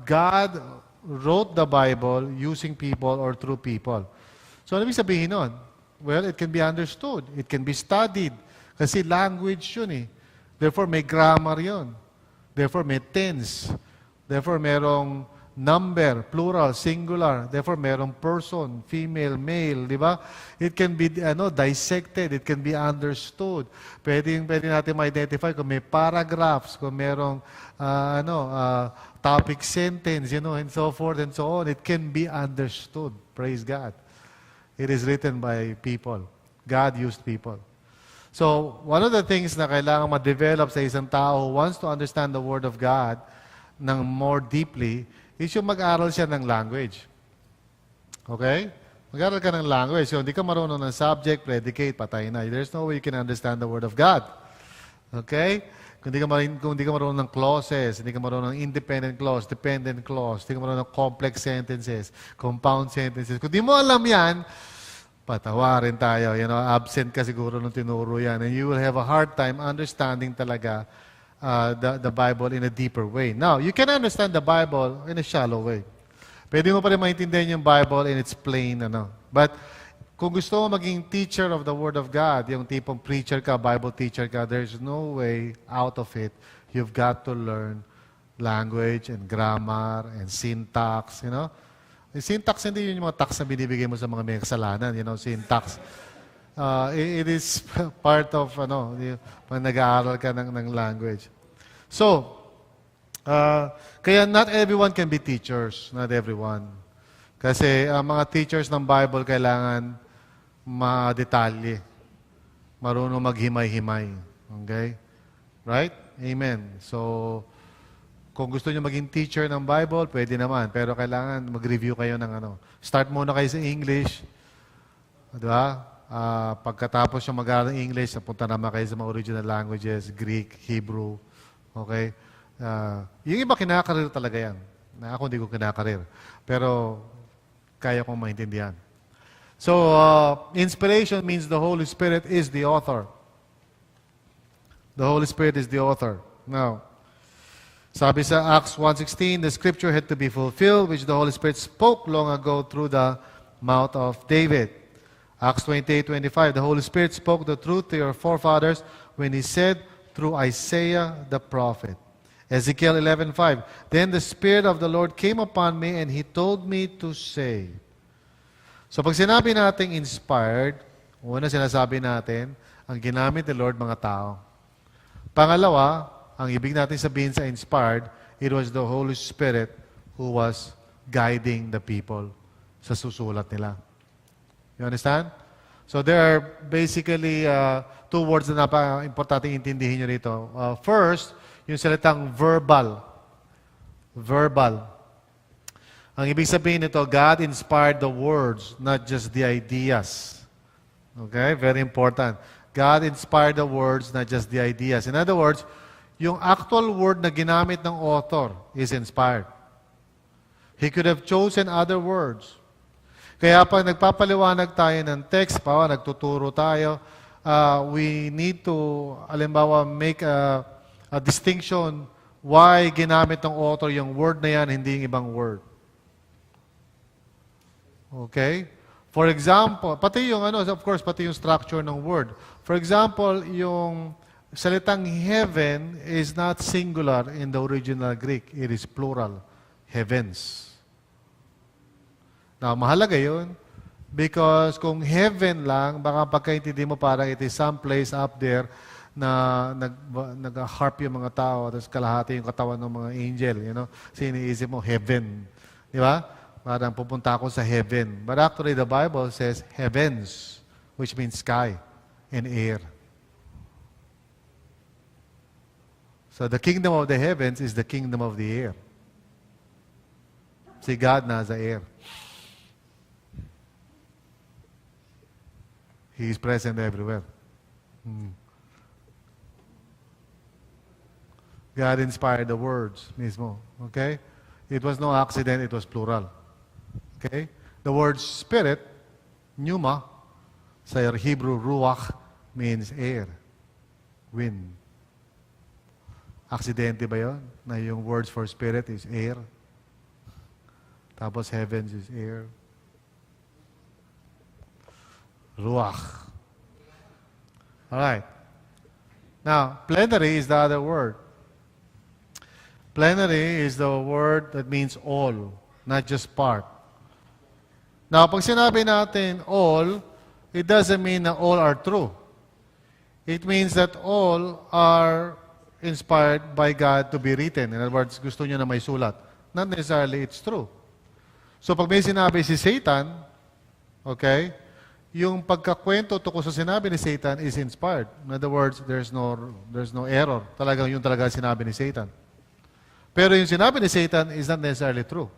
God wrote the Bible using people or through people. So ano ibig sabihin nun? Well, it can be understood. It can be studied. Kasi language yun eh. Therefore, may grammar yun. Therefore, may tense. Therefore, merong number, plural, singular. Therefore, merong person, female, male, di ba? It can be dissected. It can be understood. Pwede natin ma-identify kung may paragraphs, kung merong topic sentence, and so forth and so on. It can be understood. Praise God. It is written by people. God used people. So, one of the things na kailangan ma-develop sa isang tao who wants to understand the Word of God ng more deeply is yung mag-aral siya ng language. Okay? Mag-aral ka ng language. So, hindi ka marunong ng subject, predicate, patay na. There's no way you can understand the Word of God. Okay? Kung hindi ka marunong ng clauses, hindi ka marunong ng independent clause, dependent clause, hindi ka marunong ng complex sentences, compound sentences. Kung di mo alam yan, patawarin tayo. Absent ka siguro nung tinuro yan. And you will have a hard time understanding talaga the Bible in a deeper way. Now, you can understand the Bible in a shallow way. Pwede mo pa rin maintindihan yung Bible in its plain, But, kung gusto mo maging teacher of the Word of God, yung tipong preacher ka, Bible teacher ka, there's no way out of it. You've got to learn language and grammar and syntax, Yung syntax, hindi yun yung mga tax na binibigay mo sa mga may kasalanan, syntax. It is part of, pag nag-aaral ka ng language. So, kaya not everyone can be teachers. Not everyone. Kasi mga teachers ng Bible kailangan ma-detalye. Marunong maghimay-himay. Okay? Right? Amen. So, kung gusto nyo maging teacher ng Bible, pwede naman. Pero kailangan mag-review kayo ng Start muna kayo sa English. Di ba? Pagkatapos yung mag-aaral ng English, napunta naman kayo sa mga original languages, Greek, Hebrew. Okay? Yung iba kinakarir talaga yan. Ako hindi ko kinakarir. Pero kaya kong maintindihan. So, inspiration means the Holy Spirit is the author. The Holy Spirit is the author. Now, Sabi sa Acts 1:16, the scripture had to be fulfilled, which the Holy Spirit spoke long ago through the mouth of David. Acts 28:25, the Holy Spirit spoke the truth to your forefathers when He said through Isaiah the prophet. Ezekiel 11:5, then the Spirit of the Lord came upon me and He told me to say. So pag sinabi nating inspired, una sinasabi natin, ang ginamit ni Lord mga tao. Pangalawa, ang ibig natin sabihin sa inspired, it was the Holy Spirit who was guiding the people sa susulat nila. You understand? So there are basically two words na napaka-importante intindihin nyo rito. First, yung salitang verbal. Verbal. Ang ibig sabihin nito, God inspired the words, not just the ideas. Okay? Very important. God inspired the words, not just the ideas. In other words, yung actual word na ginamit ng author is inspired. He could have chosen other words. Kaya pag nagpapaliwanag tayo ng text, nagtuturo tayo, we need to, alimbawa, make a distinction why ginamit ng author yung word na yan, hindi yung ibang word. Okay? For example, pati yung of course, pati yung structure ng word. For example, yung salitang heaven is not singular in the original Greek. It is plural. Heavens. Now, mahalaga yun because kung heaven lang, baka pagkaintindi mo parang it is someplace up there na nag-harp yung mga tao tapos kalahati yung katawan ng mga angel. Kasi iniisip mo, heaven. Di ba? Parang pupunta ako sa heaven. But actually, the Bible says heavens, which means sky and air. So the kingdom of the heavens is the kingdom of the air. Si God nasa air. He is present everywhere. God inspired the words mismo. Okay? It was no accident, it was plural. Okay? The word spirit, pneuma, sa Hebrew ruach, means air, wind. Aksidente ba yun? Na yung words for spirit is air. Tapos heavens is air. Ruach. Alright. Now, plenary is the other word. Plenary is the word that means all, not just part. Now, pag sinabi natin all, it doesn't mean that all are true. It means that all are inspired by God to be written. In other words, gusto niya na may sulat. Not necessarily it's true. So pag may sinabi si Satan, okay, yung pagkakwento tungkol sa sinabi ni Satan is inspired. In other words, there's no error. Talagang yun talaga sinabi ni Satan. Pero yung sinabi ni Satan is not necessarily true.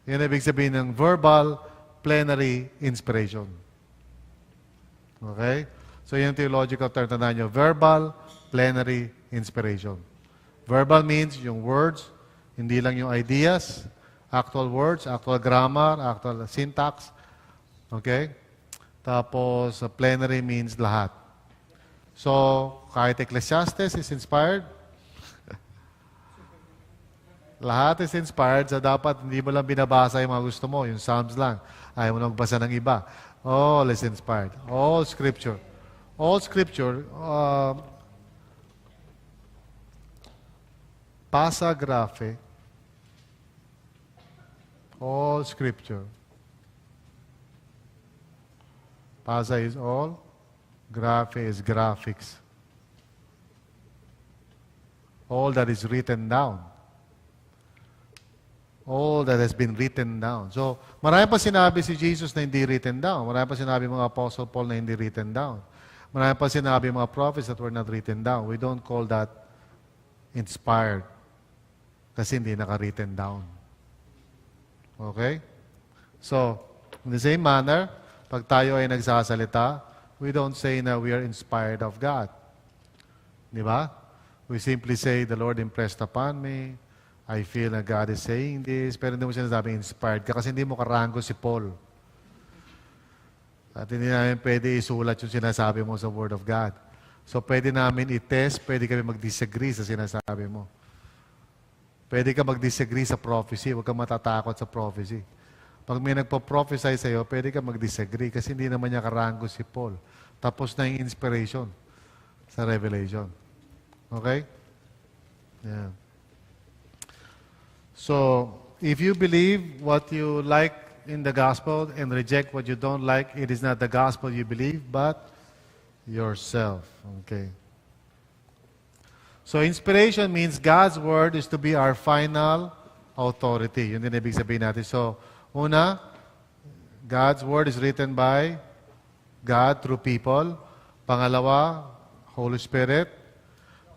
Yan ang ibig sabihin ng verbal, plenary inspiration. Okay? So, yung theological term na nyo, verbal, plenary inspiration. Verbal means yung words, hindi lang yung ideas, actual words, actual grammar, actual syntax. Okay? Tapos, plenary means lahat. So, kahit Ecclesiastes is inspired, lahat is inspired, so dapat hindi mo lang binabasa yung mga gusto mo, yung Psalms lang. Ayaw mo lang magbasa ng iba. All is inspired. All Scripture. All Scripture, pasa graphe, all Scripture. Pasa is all, graphe is graphics. All that is written down. All that has been written down. So, marami pa sinabi si Jesus na hindi written down. Marami pa sinabi mga Apostle Paul na hindi written down. Marami pa sinabi mga prophets that were not written down. We don't call that inspired kasi hindi naka-written down. Okay? So, in the same manner, pag tayo ay nagsasalita, we don't say na we are inspired of God. Di ba? We simply say, the Lord impressed upon me. I feel na God is saying this. Pero hindi mo sinasabing inspired ka kasi hindi mo karango si Paul. At hindi namin pwede isulat yung sinasabi mo sa Word of God. So, pwede namin i-test, pwede kami mag-disagree sa sinasabi mo. Pwede ka mag-disagree sa prophecy, huwag kang matatakot sa prophecy. Pag may nagpo-prophesy sa'yo, pwede ka mag-disagree kasi hindi naman niya karango si Paul. Tapos na yung inspiration sa Revelation. Okay? Yeah. So, if you believe what you like in the gospel and reject what you don't like, it is not the gospel you believe, but yourself. Okay. So, inspiration means God's word is to be our final authority. Yun din ibig sabihin natin. So, una, God's word is written by God through people. Pangalawa, Holy Spirit.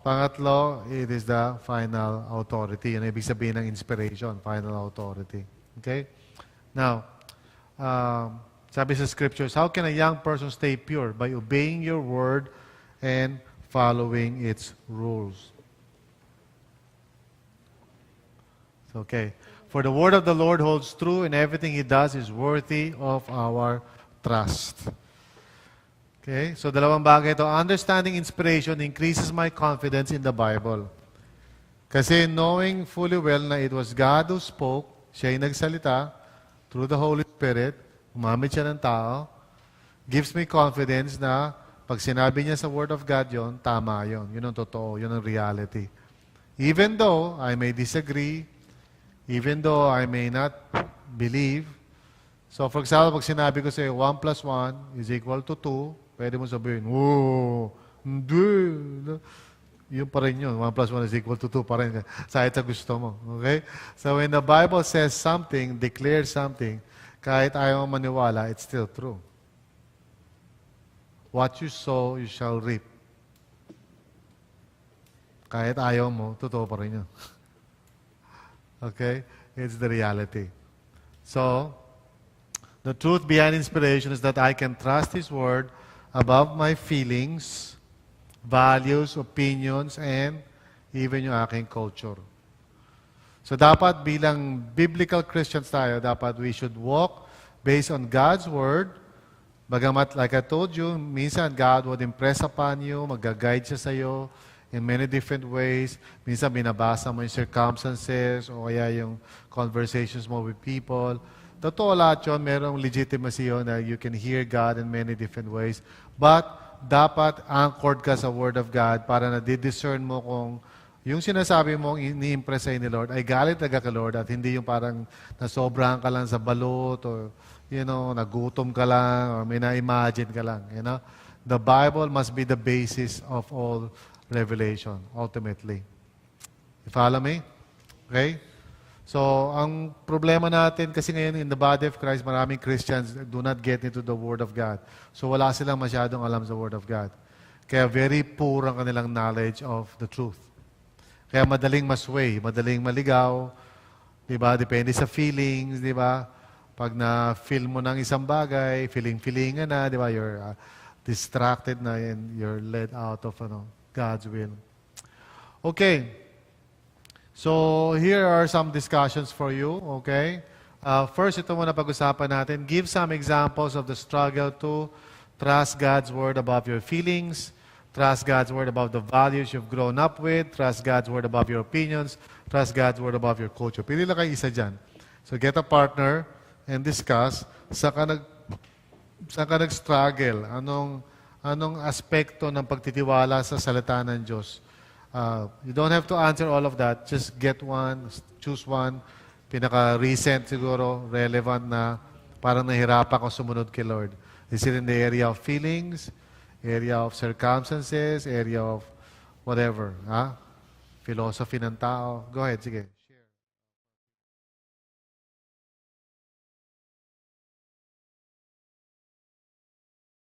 Pangatlo, it is the final authority. Yan ibig sabihin ng inspiration, final authority. Okay? Now, sabi sa scriptures, how can a young person stay pure? By obeying your word and following its rules. Okay. For the word of the Lord holds true, and everything He does is worthy of our trust. Okay? So, dalawang bagay ito. Understanding inspiration increases my confidence in the Bible. Kasi knowing fully well na it was God who spoke, siya yung nagsalita through the Holy Spirit, umamit siya ng tao, gives me confidence na pag sinabi niya sa Word of God yon, tama yon. Yun ang totoo. Yun ang reality. Even though I may disagree, even though I may not believe. So, for example, pag sinabi ko sa'yo, 1 plus 1 is equal to 2, pwede mo sabihin, oh, hindi. Yun pa rin yun. 1 plus 1 is equal to 2 pa rin. Kahit sa gusto mo. Okay? So when the Bible says something, declares something, kahit ayaw mo maniwala, it's still true. What you sow, you shall reap. Kahit ayaw mo, totoo pa rin yun. Okay? It's the reality. So, the truth behind inspiration is that I can trust His Word above my feelings, values, opinions, and even yung aking culture. So dapat bilang biblical Christians tayo, dapat we should walk based on God's Word. Bagamat, like I told you, minsan God would impress upon you, mag-guide siya sa'yo in many different ways. Minsan binabasa mo yung circumstances o kaya yung conversations mo with people. Totoo lahat yun, merong legitimacy yun na you can hear God in many different ways. But, dapat anchored ka sa Word of God para na-discern mo kung yung sinasabi mong ini-impress sa'yo ni Lord ay galit talaga kay Lord at hindi yung parang nasobrahan ka lang sa balot or, nagutom ka lang or may na-imagine ka lang. The Bible must be the basis of all revelation, ultimately. You follow me? Okay? So, ang problema natin kasi ngayon in the body of Christ, maraming Christians do not get into the Word of God. So, wala silang masyadong alam sa Word of God. Kaya very poor ang kanilang knowledge of the truth. Kaya madaling masway, madaling maligaw, di ba? Depende sa feelings, di ba? Pag na-feel mo ng isang bagay, feeling-feelingan na, di ba? You're distracted na and you're led out of God's will. Okay. So, here are some discussions for you, okay? First, ito muna pag-usapan natin. Give some examples of the struggle to trust God's Word above your feelings, trust God's Word above the values you've grown up with, trust God's Word above your opinions, trust God's Word above your culture. Pili lang kayo isa dyan. So, get a partner and discuss saan ka nag-struggle, anong aspekto ng pagtitiwala sa salita ng Diyos. You don't have to answer all of that. Just get one, choose one, pinaka-recent siguro, relevant na parang nahirapan ko sumunod kay Lord. Is it in the area of feelings, area of circumstances, area of whatever? Philosophy ng tao? Go ahead, sige.